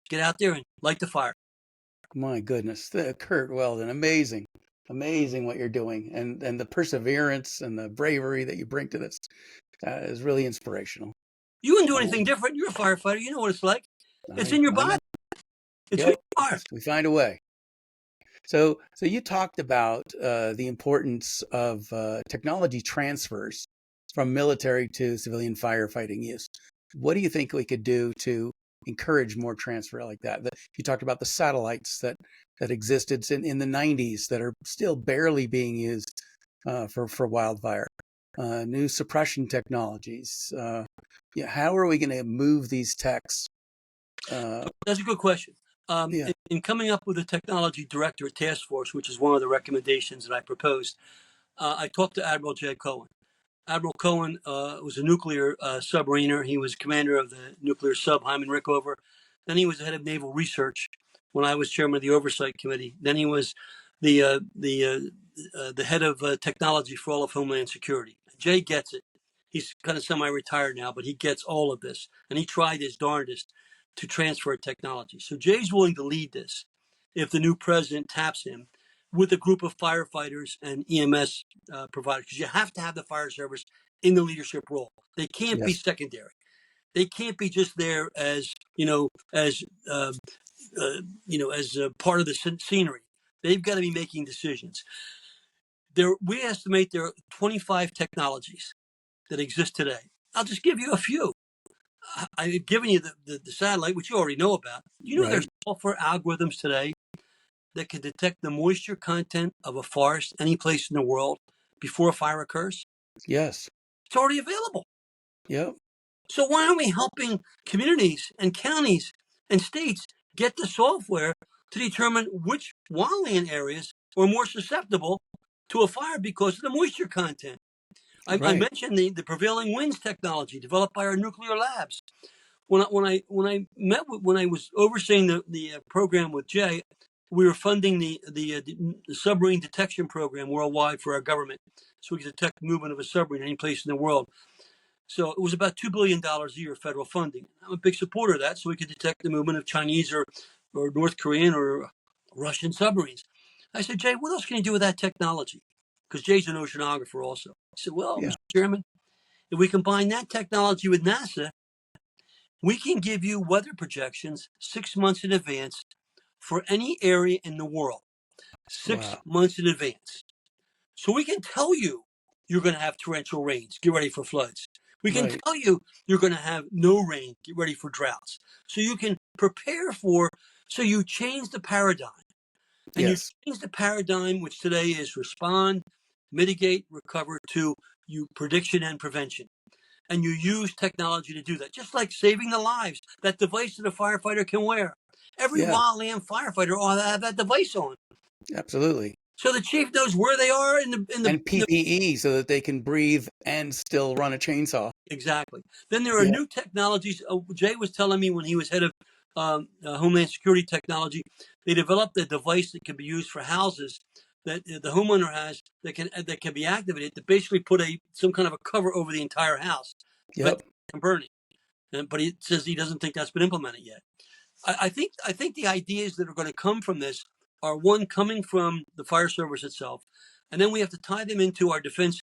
Get out there and light the fire. My goodness. Curt Weldon, amazing. Amazing what you're doing. And the perseverance and the bravery that you bring to this is really inspirational. You wouldn't do anything different. You're a firefighter. You know what it's like. It's in your body. It's who you are. We find a way. So you talked about the importance of technology transfers from military to civilian firefighting use. What do you think we could do to encourage more transfer like that? You talked about the satellites that existed in the 90s that are still barely being used for wildfire. New suppression technologies. How are we going to move these techs? That's a good question. In coming up with a technology director task force, which is one of the recommendations that I proposed, I talked to Admiral Jed Cohen. Admiral Cohen was a nuclear submariner. He was commander of the nuclear sub Hyman Rickover. Then he was the head of naval research when I was chairman of the oversight committee. Then he was the the head of technology for all of Homeland Security. Jay gets it. He's kind of semi-retired now, but he gets all of this, and he tried his darndest to transfer technology. So Jay's willing to lead this if the new president taps him with a group of firefighters and EMS providers, because you have to have the fire service in the leadership role. They can't be Yes. secondary. They can't be just there as as part of the scenery. They've got to be making decisions. We estimate there are 25 technologies that exist today. I'll just give you a few. I've given you the satellite, which you already know about. You know there's Right. software algorithms today that can detect the moisture content of a forest any place in the world before a fire occurs? Yes. It's already available. Yep. So why aren't we helping communities and counties and states get the software to determine which wildland areas are more susceptible to a fire because of the moisture content? I Right. mentioned the prevailing winds technology developed by our nuclear labs. When I was overseeing the program with Jay, we were funding the submarine detection program worldwide for our government, so we could detect the movement of a submarine any place in the world. So it was about $2 billion a year federal funding. I'm a big supporter of that, so we could detect the movement of Chinese or North Korean or Russian submarines. I said, Jay, what else can you do with that technology? Because Jay's an oceanographer also. He said, well, Yeah. Mr. Chairman, if we combine that technology with NASA, we can give you weather projections 6 months in advance for any area in the world, 6 Wow. months in advance. So we can tell you you're going to have torrential rains, get ready for floods. We can Right. tell you you're going to have no rain, get ready for droughts. So you can prepare so you change the paradigm. And you Yes. change the paradigm, which today is respond, mitigate, recover, to you prediction and prevention. And you use technology to do that, just like saving the lives. That device that a firefighter can wear. Every Yeah. wildland firefighter ought to have that device on, Absolutely. so the chief knows where they are And PPE so that they can breathe and still run a chainsaw. Exactly. Then there are Yeah. new technologies. Jay was telling me when he was head of Homeland Security Technology, they developed a device that can be used for houses that the homeowner has that can be activated to basically put some kind of a cover over the entire house, prevent Yep. it from burning. But he says he doesn't think that's been implemented yet. I think the ideas that are going to come from this are, one, coming from the fire service itself, and then we have to tie them into our defense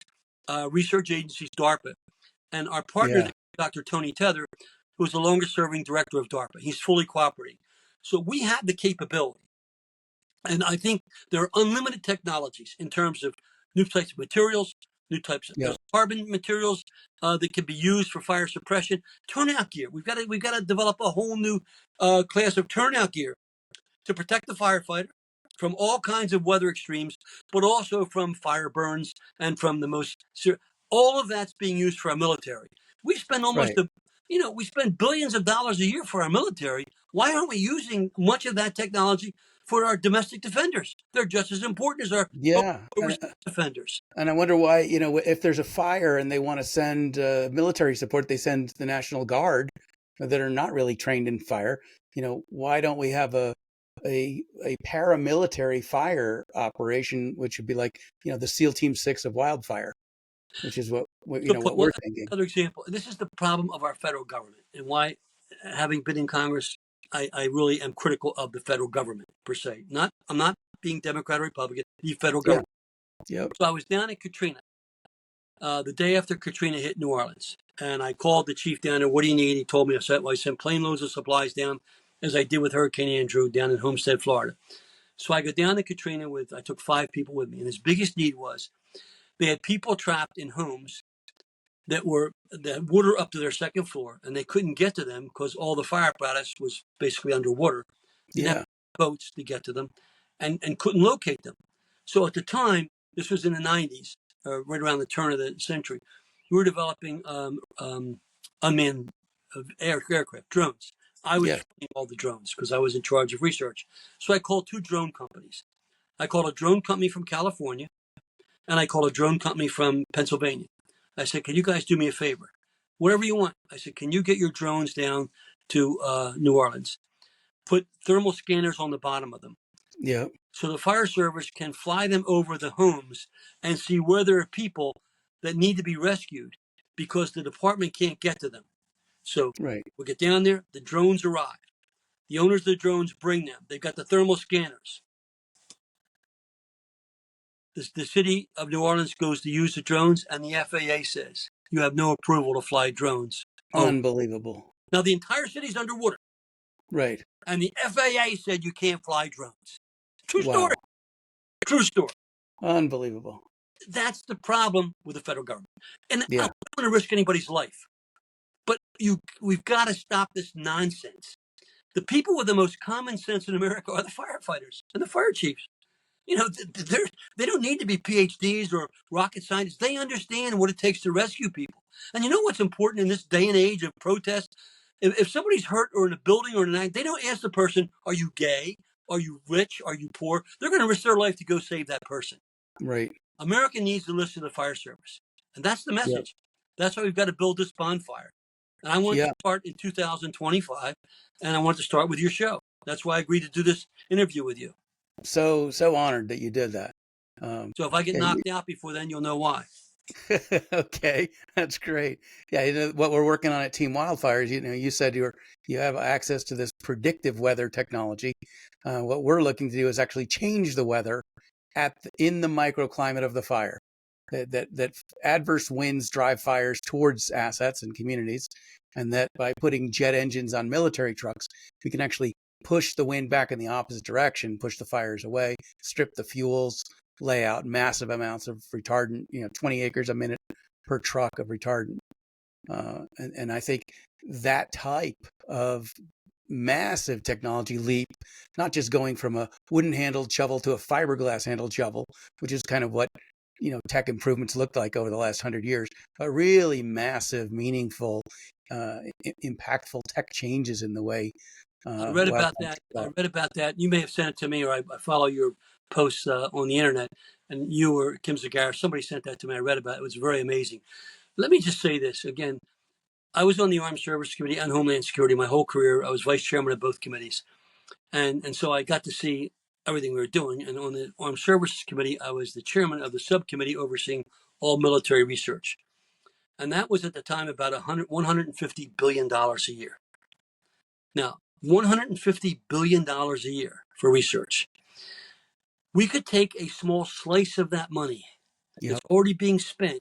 research agencies, DARPA, and our partner, Yeah. Dr. Tony Tether, who's the longest serving director of DARPA. He's fully cooperating. So we have the capability. And I think there are unlimited technologies in terms of new types of materials, new types of Yep. carbon materials that can be used for fire suppression. Turnout gear. We've got to develop a whole new class of turnout gear to protect the firefighter from all kinds of weather extremes, but also from fire burns and from the most serious. All of that's being used for our military. We spend Right. we spend billions of dollars a year for our military. Why aren't we using much of that technology for our domestic defenders? They're just as important as our Yeah. overseas defenders. And I wonder why, if there's a fire and they want to send military support, they send the National Guard that are not really trained in fire. Why don't we have a paramilitary fire operation, which would be like, the SEAL Team 6 of Wildfire, which is Good point. what Well, we're thinking. another example. This is the problem of our federal government, and why, having been in Congress, I really am critical of the federal government per se. I'm not being Democrat or Republican. The federal Yeah. government. Yep. So I was down at Katrina the day after Katrina hit New Orleans, and I called the chief down there. What do you need? He told me. I sent plane loads of supplies down, as I did with Hurricane Andrew down in Homestead, Florida. So I go down to Katrina I took 5 people with me, and his biggest need was they had people trapped in homes that had water up to their second floor, and they couldn't get to them because all the fire apparatus was basically underwater. Didn't have Yeah. boats to get to them, and couldn't locate them. So at the time, this was in the 90s, right around the turn of the century, we were developing unmanned aircraft, drones. I was Yeah. training all the drones because I was in charge of research. So I called 2 drone companies. I called a drone company from California, and I called a drone company from Pennsylvania. I said, can you guys do me a favor? Whatever you want. I said, can you get your drones down to New Orleans? Put thermal scanners on the bottom of them. Yep. so the fire service can fly them over the homes and see where there are people that need to be rescued because the department can't get to them. So Right. we get down there, the drones arrive. The owners of the drones bring them. They've got the thermal scanners. The city of New Orleans goes to use the drones, and the FAA says, you have no approval to fly drones over. Unbelievable. Now, the entire city's underwater, Right. and the FAA said you can't fly drones. True Wow. story. True story. Unbelievable. That's the problem with the federal government. And I Yeah. don't want to risk anybody's life, but we've got to stop this nonsense. The people with the most common sense in America are the firefighters and the fire chiefs. You know, they don't need to be PhDs or rocket scientists. They understand what it takes to rescue people. And you know what's important in this day and age of protest? If somebody's hurt or in a building or in a night, they don't ask the person, are you gay? Are you rich? Are you poor? They're going to risk their life to go save that person. Right. America needs to listen to the fire service. And that's the message. Yep. That's why we've got to build this bonfire. And I want to start in 2025, and I want to start with your show. That's why I agreed to do this interview with you. So honored that you did that. So if I get knocked out before then, you'll know why. Okay, that's great. Yeah, you know, what we're working on at Team Wildfire is, you said you have access to this predictive weather technology. What we're looking to do is actually change the weather in the microclimate of the fire. That adverse winds drive fires towards assets and communities, and that by putting jet engines on military trucks, we can actually push the wind back in the opposite direction, push the fires away, strip the fuels, lay out massive amounts of retardant, 20 acres a minute per truck of retardant. And I think that type of massive technology leap, not just going from a wooden handled shovel to a fiberglass handled shovel, which is kind of what tech improvements looked like over the last 100 years, but really massive, meaningful, impactful tech changes in the way. I read about that. You may have sent it to me, or I follow your posts on the internet, and you or Kim Zagara, somebody sent that to me. I read about it. It was very amazing. Let me just say this again. I was on the Armed Services Committee and Homeland Security my whole career. I was vice chairman of both committees. And so I got to see everything we were doing. And on the Armed Services Committee, I was the chairman of the subcommittee overseeing all military research. And that was at the time about $150 billion a year. Now, $150 billion a year for research. We could take a small slice of that money that's already being spent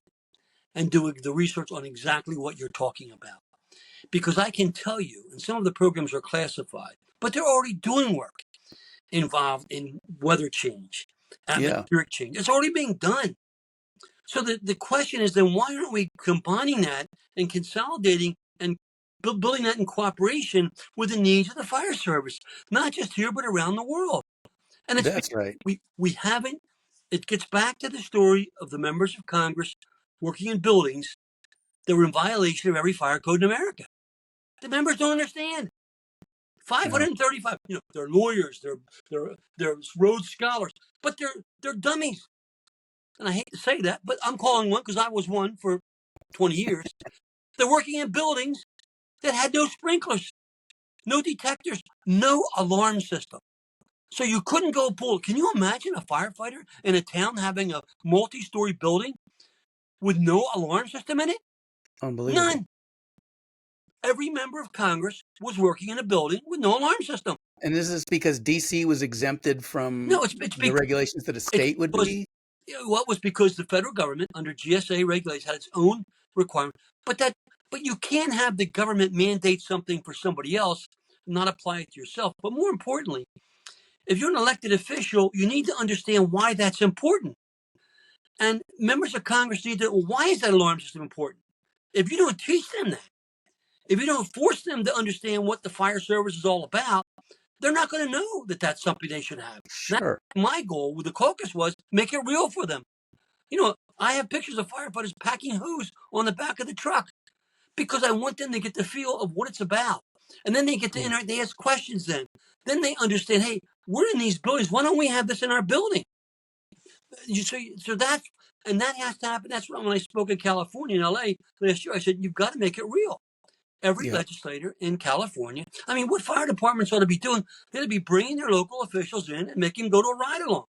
and do the research on exactly what you're talking about. Because I can tell you, and some of the programs are classified, but they're already doing work involved in weather change, atmospheric change. It's already being done. So the question is then, why aren't we combining that and consolidating and building that in cooperation with the needs of the fire service, not just here, but around the world? And that's right. We haven't. It gets back to the story of the members of Congress working in buildings that were in violation of every fire code in America. The members don't understand. 535. They're lawyers. They're Rhodes scholars, but they're dummies. And I hate to say that, but I'm calling one because I was one for 20 years. They're working in buildings that had no sprinklers, no detectors, no alarm system. So you couldn't go pull. Can you imagine a firefighter in a town having a multi-story building with no alarm system in it? Unbelievable. None. Every member of Congress was working in a building with no alarm system. And this is because D.C. was exempted from the regulations that a state would be? What was because the federal government under GSA regulations had its own requirement. But you can't have the government mandate something for somebody else and not apply it to yourself. But more importantly, if you're an elected official, you need to understand why that's important. And members of Congress need to, why is that alarm system important? If you don't teach them that, if you don't force them to understand what the fire service is all about, they're not going to know that that's something they should have. Sure. My goal with the caucus was make it real for them. I have pictures of firefighters packing hose on the back of the truck because I want them to get the feel of what it's about. And then they get to interact, they ask questions then. Then they understand, hey, we're in these buildings. Why don't we have this in our building? So that has to happen. That's when I spoke in California and LA last year. I said, you've got to make it real. every Yeah. legislator in California. I mean, what fire departments ought to be doing? They ought to be bringing their local officials in and making them go to a ride along.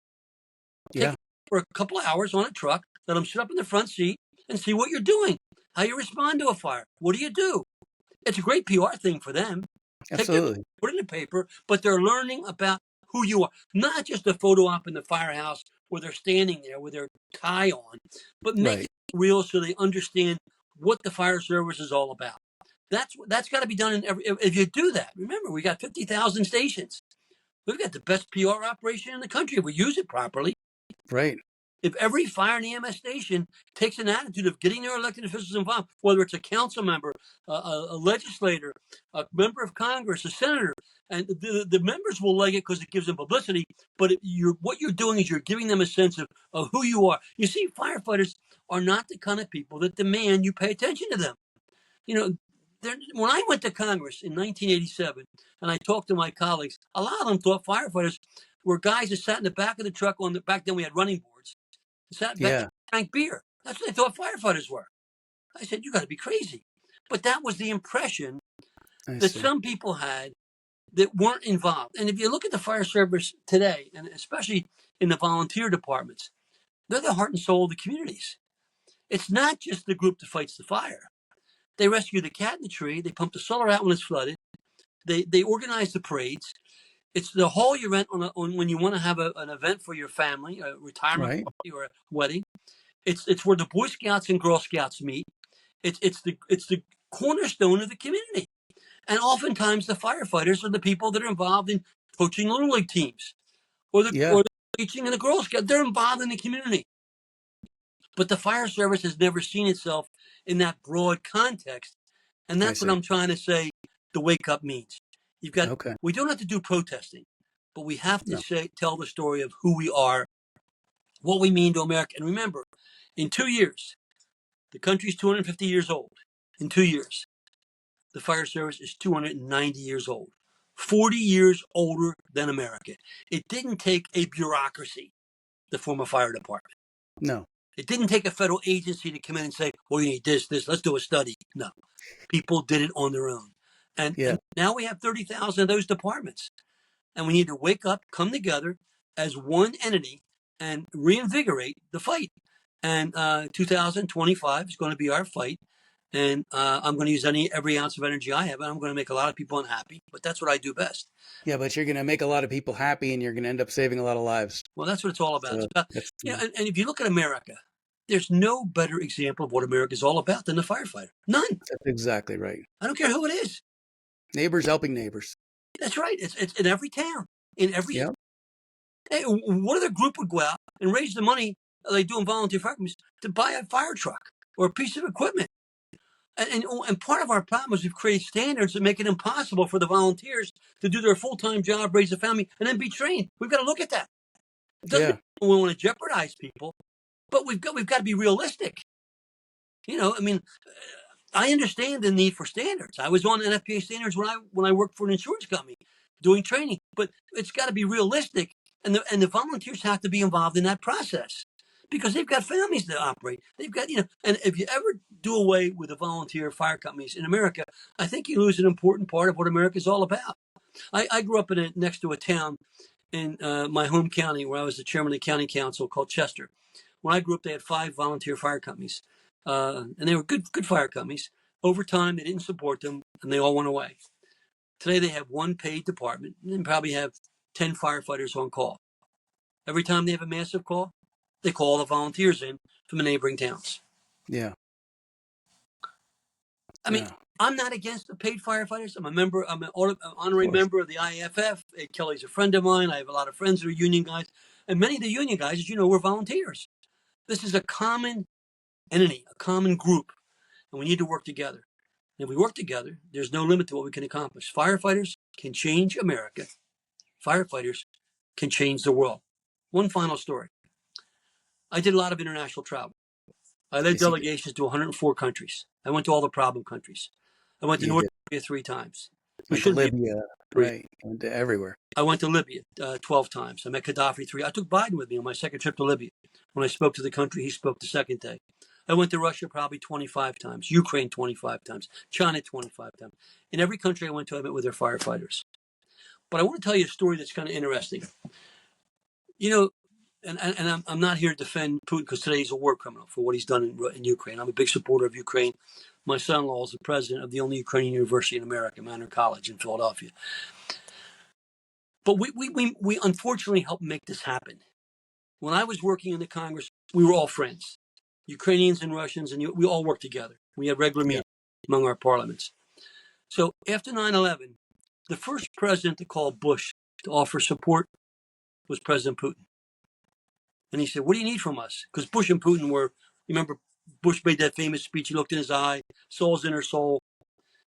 Take Yeah. them for a couple of hours on a truck, let them sit up in the front seat and see what you're doing, how you respond to a fire. What do? It's a great PR thing for them. Take their Absolutely. put it in the paper, but they're learning about who you are, not just a photo op in the firehouse where they're standing there with their tie on, but make Right. it real so they understand what the fire service is all about. That's got to be done in every. If you do that, remember we got 50,000 stations. We've got the best PR operation in the country if we use it properly. Right. If every fire and EMS station takes an attitude of getting their elected officials involved, whether it's a council member, a legislator, a member of Congress, a senator, and the members will like it because it gives them publicity. But what you're doing is you're giving them a sense of who you are. You see, firefighters are not the kind of people that demand you pay attention to them. You know, when I went to Congress in 1987 and I talked to my colleagues, a lot of them thought firefighters were guys that sat in the back of the truck back then we had running boards, sat back Yeah. and drank beer. That's what they thought firefighters were. I said, you got to be crazy. But that was the impression I that see. some people had that weren't involved. And if you look at the fire service today, and especially in the volunteer departments, they're the heart and soul of the communities. It's not just the group that fights the fire. They rescue the cat in the tree. They pump the solar out when it's flooded. They organize the parades. It's the hall you rent on when you want to have an event for your family, a retirement Right. party or a wedding. It's where the Boy Scouts and Girl Scouts meet. It's the cornerstone of the community. And oftentimes the firefighters are the people that are involved in coaching little league teams or Yeah. the teaching in the Girl Scouts. They're involved in the community. But the fire service has never seen itself in that broad context. And I that's what see. I'm trying to say the wake up means. Okay. We don't have to do protesting, but we have to No. tell the story of who we are, what we mean to America. And remember, in 2 years, the country's 250 years old. In 2 years, the fire service is 290 years old, 40 years older than America. It didn't take a bureaucracy to form a fire department. No. It didn't take a federal agency to come in and say, well, you need this, let's do a study. No, people did it on their own. And Yeah. now we have 30,000 of those departments. And we need to wake up, come together as one entity and reinvigorate the fight. And 2025 is going to be our fight. And I'm going to use every ounce of energy I have. And I'm going to make a lot of people unhappy. But that's what I do best. Yeah, but you're going to make a lot of people happy and you're going to end up saving a lot of lives. Well, that's what it's all about. So It's about that's, and if you look at America, there's no better example of what America is all about than the firefighter. None. that's exactly right. I don't care who it is. Neighbors helping neighbors. That's right. It's in every town, in every. Yeah. Hey, what other group would go out and raise the money they do in volunteer fire companies to buy a fire truck or a piece of equipment? And part of our problem is we've created standards that make it impossible for the volunteers to do their full-time job, raise a family, and then be trained. We've got to look at that. It doesn't mean we want to jeopardize people, but we've got to be realistic. I mean, I understand the need for standards. I was on NFPA standards when I worked for an insurance company doing training, but it's got to be realistic, and the volunteers have to be involved in that process because they've got families to operate. They've got and if you ever do away with the volunteer fire companies in America, I think you lose an important part of what America is all about. I grew up next to a town in my home county where I was the chairman of the county council called Chester. When I grew up, they had 5 volunteer fire companies, and they were good fire companies. Over time, they didn't support them, and they all went away. Today, they have 1 paid department and probably have 10 firefighters on call. Every time they have a massive call, they call the volunteers in from the neighboring towns. Yeah. I mean, I'm not against the paid firefighters. I'm an honorary member of the IAFF. Kelly's a friend of mine. I have a lot of friends who are union guys. And many of the union guys, as you know, were volunteers. This is a common entity, a common group, and we need to work together. And if we work together, there's no limit to what we can accomplish. Firefighters can change America. Firefighters can change the world. One final story. I did a lot of international travel. I led delegations to 104 countries. I went to all the problem countries. I went to North Korea 3 times. Went to Libya, right? Went to everywhere. I went to Libya 12 times. I met Gaddafi 3. I took Biden with me on my second trip to Libya. When I spoke to the country, he spoke the second day. I went to Russia probably 25 times, Ukraine 25 times, China 25 times. In every country I went to, I met with their firefighters. But I want to tell you a story that's kind of interesting. You know, and I'm not here to defend Putin because today he's a war criminal for what he's done in Ukraine. I'm a big supporter of Ukraine. My son-in-law is the president of the only Ukrainian university in America, Manor College in Philadelphia. But we unfortunately helped make this happen. When I was working in the Congress, we were all friends, Ukrainians and Russians, and we all worked together. We had regular meetings among our parliaments. So after 9/11, the first president to call Bush to offer support was President Putin. And he said, "What do you need from us?" Because Bush and Putin remember, Bush made that famous speech. He looked in his eye, saw his inner soul,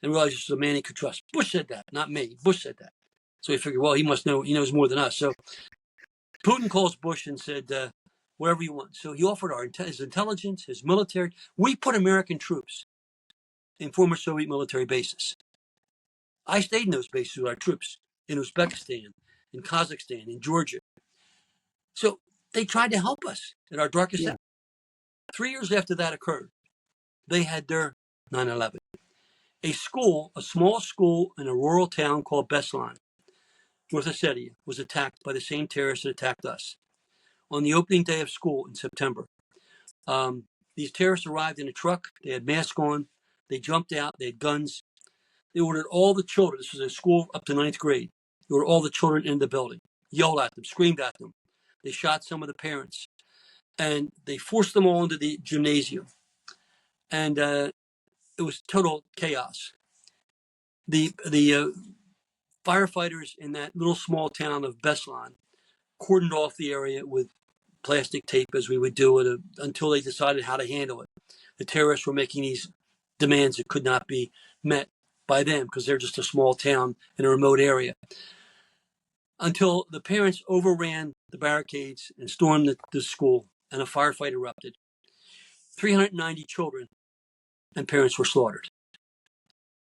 and realized this was a man he could trust. Bush said that, not me. Bush said that. So he figured, well, he must know, he knows more than us. So Putin calls Bush and said, whatever you want. So he offered his intelligence, his military. We put American troops in former Soviet military bases. I stayed in those bases with our troops in Uzbekistan, in Kazakhstan, in Georgia. So they tried to help us at our darkest hour. 3 years after that occurred, they had their 9/11. A small school in a rural town called Beslan, North Ossetia, was attacked by the same terrorists that attacked us. On the opening day of school in September, these terrorists arrived in a truck. They had masks on. They jumped out. They had guns. They ordered all the children. This was a school up to 9th grade. They ordered all the children in the building, yelled at them, screamed at them. They shot some of the parents. And they forced them all into the gymnasium. And it was total chaos. The firefighters in that little small town of Beslan cordoned off the area with plastic tape, as we would do it, until they decided how to handle it. The terrorists were making these demands that could not be met by them because they're just a small town in a remote area. Until the parents overran the barricades and stormed the school, and a firefight erupted. 390 children and parents were slaughtered.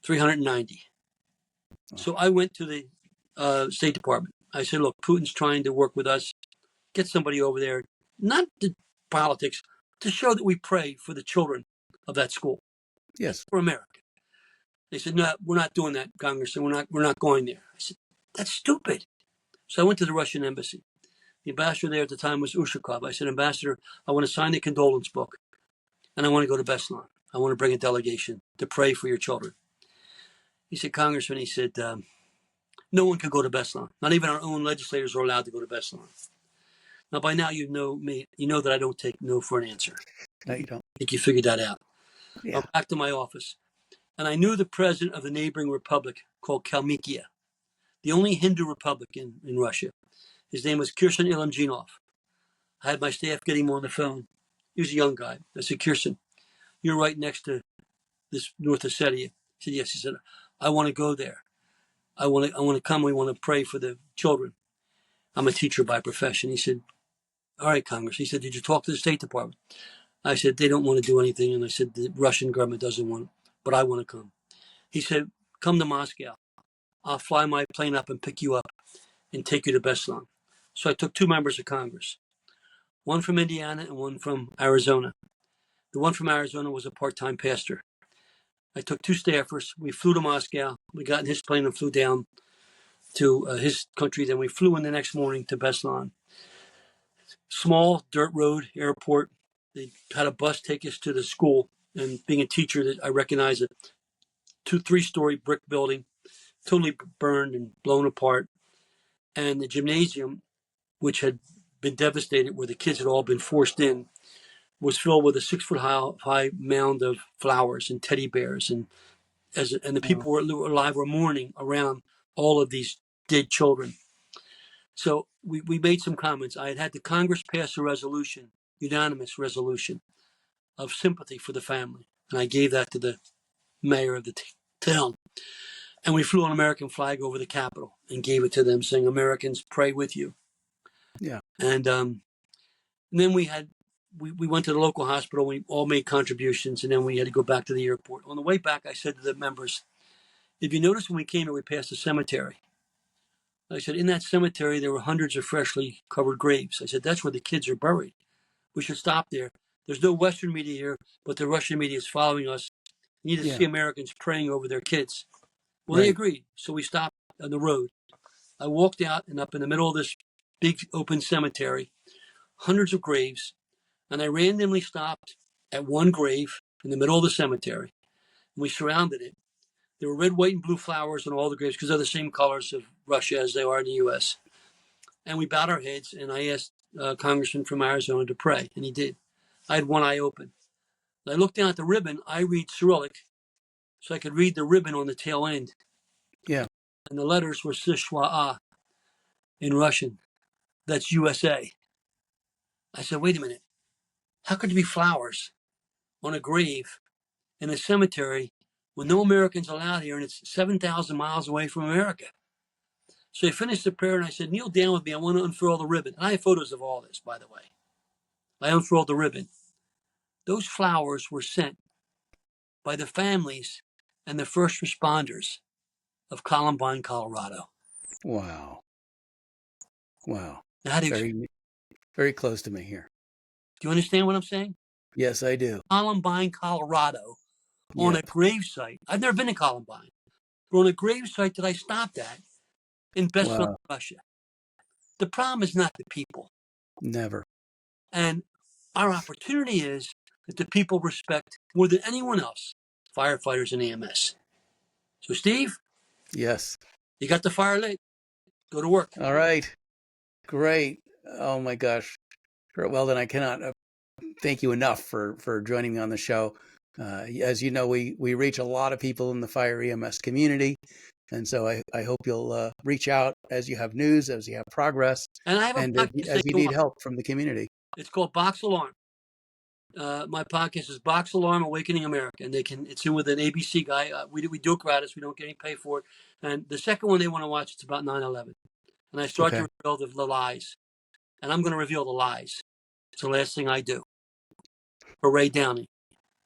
390. So I went to the State Department. I said, look, Putin's trying to work with us. Get somebody over there, not to politics, to show that we pray for the children of that school. Yes. For America. They said, no, we're not doing that, Congressman. We're not going there. I said, that's stupid. So I went to the Russian embassy. The ambassador there at the time was Ushakov. I said, Ambassador, I want to sign the condolence book, and I want to go to Beslan. I want to bring a delegation to pray for your children. He said, Congressman, he said, no one can go to Beslan. Not even our own legislators are allowed to go to Beslan. Now, by now, you know me. You know that I don't take no for an answer. No, you don't. I think you figured that out. Yeah. I'm back to my office, and I knew the president of the neighboring republic called Kalmykia, the only Hindu republic in Russia. His name was Kirsan Ilamjinov. I had my staff get him on the phone. He was a young guy. I said, Kirsan, you're right next to this North Ossetia. He said, yes. He said, I want to go there. I want to come. We want to pray for the children. I'm a teacher by profession. He said, all right, Congress. He said, did you talk to the State Department? I said, they don't want to do anything. And I said, the Russian government doesn't want it, but I want to come. He said, come to Moscow. I'll fly my plane up and pick you up and take you to Beslan. So I took 2 members of Congress, one from Indiana and one from Arizona. The one from Arizona was a part-time pastor. I took 2 staffers. We flew to Moscow. We got in his plane and flew down to his country. Then we flew in the next morning to Beslan. Small dirt road airport. They had a bus take us to the school. And being a teacher, I recognize a 3-story brick building, totally burned and blown apart. And the gymnasium, which had been devastated, where the kids had all been forced in, was filled with a 6-foot high mound of flowers and teddy bears. And the people who were alive were mourning around all of these dead children. So we made some comments. I had the Congress pass a resolution, unanimous resolution, of sympathy for the family. And I gave that to the mayor of the town. And we flew an American flag over the Capitol and gave it to them, saying, Americans, pray with you. Yeah. And then we went to the local hospital. We all made contributions, and then we had to go back to the airport. On the way back, I said to the members, if you notice when we came here, we passed a cemetery. I said, in that cemetery, there were hundreds of freshly covered graves. I said, that's where the kids are buried. We should stop there There's no Western media here, but the Russian media is following us. You need to Yeah. see Americans praying over their kids. Well, they Right. agreed. So we stopped on the road. I walked out and up in the middle of this big open cemetery, hundreds of graves, and I randomly stopped at one grave in the middle of the cemetery. And we surrounded it. There were red, white, and blue flowers on all the graves because they're the same colors of Russia as they are in the U.S. And we bowed our heads, and I asked Congressman from Arizona to pray, and he did. I had one eye open. And I looked down at the ribbon. I read Cyrillic, so I could read the ribbon on the tail end. Yeah. And the letters were Sishwa in Russian. That's USA. I said, wait a minute. How could there be flowers on a grave in a cemetery with no Americans allowed here, and it's 7,000 miles away from America? So I finished the prayer, and I said, kneel down with me. I want to unfurl the ribbon. And I have photos of all this, by the way. I unfurled the ribbon. Those flowers were sent by the families and the first responders of Columbine, Colorado. Wow. Wow. Now, how do you, Very, very close to me here. do you understand what I'm saying? Yes, I do. Columbine, Colorado, on a Yep. gravesite. I've never been to Columbine, but on a gravesite that I stopped at in Beslan, Wow. Russia. The problem is not the people. Never. And our opportunity is that the people respect more than anyone else, firefighters and EMS. So, Steve, Yes. you got the fire lit. Go to work. All right. Great. Oh my gosh. Curt Weldon, I cannot thank you enough for joining me on the show. As you know, we reach a lot of people in the fire EMS community. And so I hope you'll reach out as you have news, as you have progress, And I have a and podcast as you need help from the community. It's called Box Alarm. My podcast is Box Alarm Awakening America, and it's in with an ABC guy. We do it gratis. We don't get any pay for it. And the second one they want to watch, it's about 9/11. And I start Okay. to reveal the lies. And I'm going to reveal the lies. It's the last thing I do. For Ray Downey.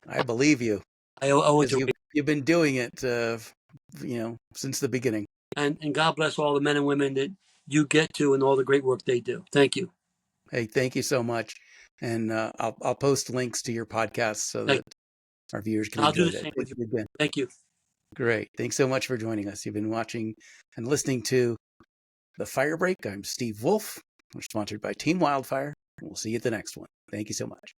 I believe you. I owe it Because to Ray. you've been doing it, since the beginning. And God bless all the men and women that you get to and all the great work they do. Thank you. Hey, thank you so much. And I'll post links to your podcast so that our viewers can I'll do enjoy the that. same with you. Again. Thank you. Great. Thanks so much for joining us. You've been watching and listening to The Fire Break. I'm Steve Wolf. We're sponsored by Team Wildfire. We'll see you at the next one. Thank you so much.